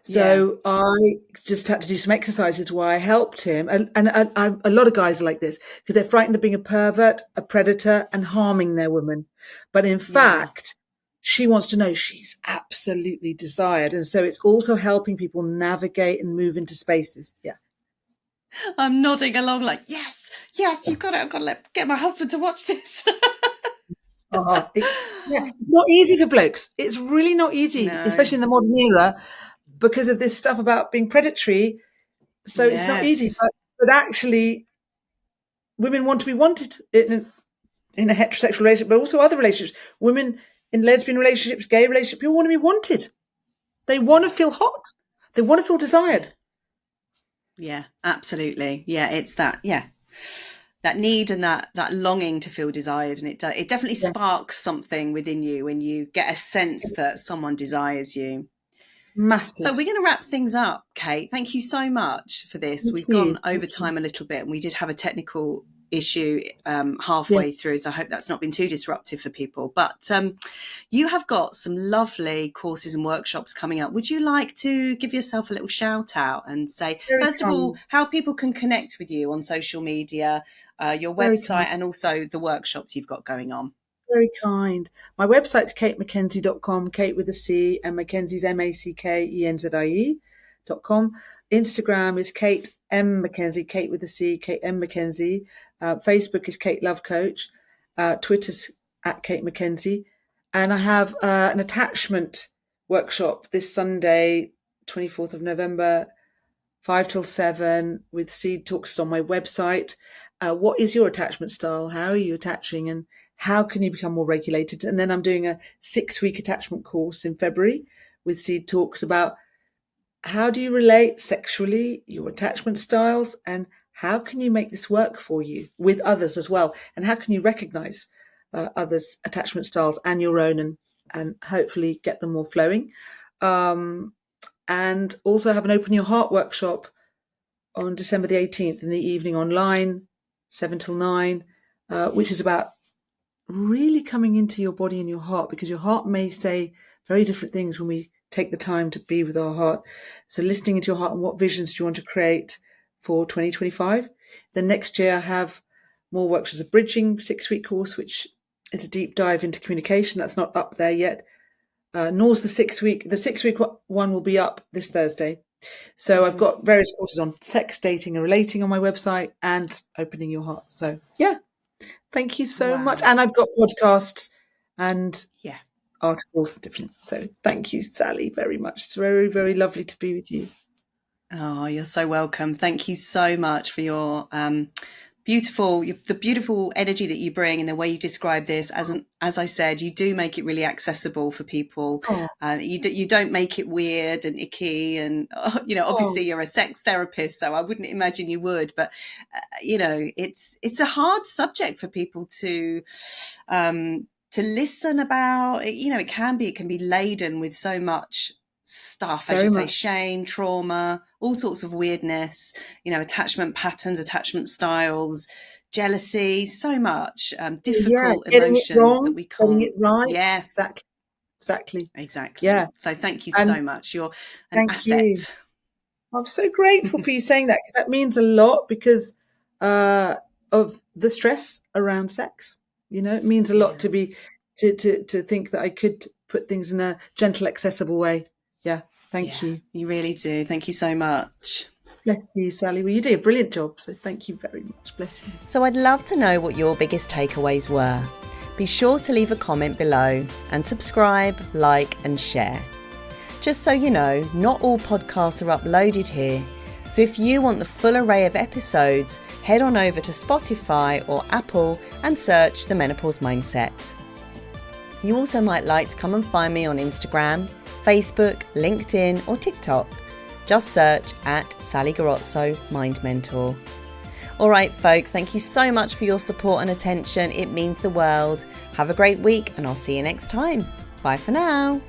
So I just had to do some exercises where I helped him. And a lot of guys are like this because they're frightened of being a pervert, a predator, and harming their woman. But in fact, she wants to know she's absolutely desired. And so it's also helping people navigate and move into spaces. Yeah. I'm nodding along like, yes, you've got it. I've got to get my husband to watch this. It's not easy for blokes. It's really not easy, especially in the modern era, because of this stuff about being predatory. So it's not easy, but actually women want to be wanted in a heterosexual relationship, but also other relationships. Women in lesbian relationships, gay relationships, people want to be wanted. They want to feel hot. They want to feel desired. Yeah, absolutely. Yeah, it's that. Yeah, that need and that longing to feel desired, and it definitely sparks something within you when you get a sense that someone desires you. It's massive. So we're going to wrap things up, Cate. Thank you so much for this. We've gone over time a little bit, and we did have a technical issue halfway through, so I hope that's not been too disruptive for people. But you have got some lovely courses and workshops coming up. Would you like to give yourself a little shout out and say, first of all, how people can connect with you on social media, your website, and also the workshops you've got going on? Very kind. My website's catemackenzie.com, Cate with a C, and Mackenzie's MACKENZIE.com. Instagram is Cate M Mackenzie, Cate with a C, Cate M Mackenzie. Facebook is Cate Love Coach. Twitter's at Cate Mackenzie. And I have an attachment workshop this Sunday, 24th of November, 5 till 7, with Seed Talks on my website. What is your attachment style? How are you attaching? And how can you become more regulated? And then I'm doing a 6-week attachment course in February with Seed Talks about how do you relate sexually, your attachment styles, and how can you make this work for you with others as well? And how can you recognize others' attachment styles and your own, and hopefully get them more flowing? And also have an Open Your Heart workshop on December the 18th in the evening online, 7 till 9, which is about really coming into your body and your heart, because your heart may say very different things when we take the time to be with our heart. So listening into your heart and what visions do you want to create for 2025. Then next year I have more workshops, a bridging 6-week course, which is a deep dive into communication. That's not up there yet. Nor's the 6-week. The 6-week one will be up this Thursday. So I've got various courses on sex, dating and relating on my website, and opening your heart. So yeah, thank you so much. And I've got podcasts and articles different. So thank you, Sally, very much. It's very, very lovely to be with you. Oh, you're so welcome. Thank you so much for your the beautiful energy that you bring and the way you describe this. As I said, you do make it really accessible for people. You don't make it weird and icky, and obviously you're a sex therapist, so I wouldn't imagine you would. But it's a hard subject for people to listen about. It can be laden with so much stuff, as you say, shame, trauma, all sorts of weirdness, attachment patterns, attachment styles, jealousy, so much difficult emotions that we can't. Getting it right. Yeah, exactly. Yeah. So thank you so much. You're an asset. You. I'm so grateful for you saying that, because that means a lot, because of the stress around sex. It means a lot to be to think that I could put things in a gentle, accessible way. Yeah, thank you. You really do. Thank you so much. Bless you, Sally. Well, you do a brilliant job, so thank you very much. Bless you. So I'd love to know what your biggest takeaways were. Be sure to leave a comment below and subscribe, like and share. Just so you know, not all podcasts are uploaded here. So if you want the full array of episodes, head on over to Spotify or Apple and search The Menopause Mindset. You also might like to come and find me on Instagram, Facebook, LinkedIn or TikTok. Just search at Sally Garozzo Mind Mentor. All right, folks, thank you so much for your support and attention. It means the world. Have a great week and I'll see you next time. Bye for now.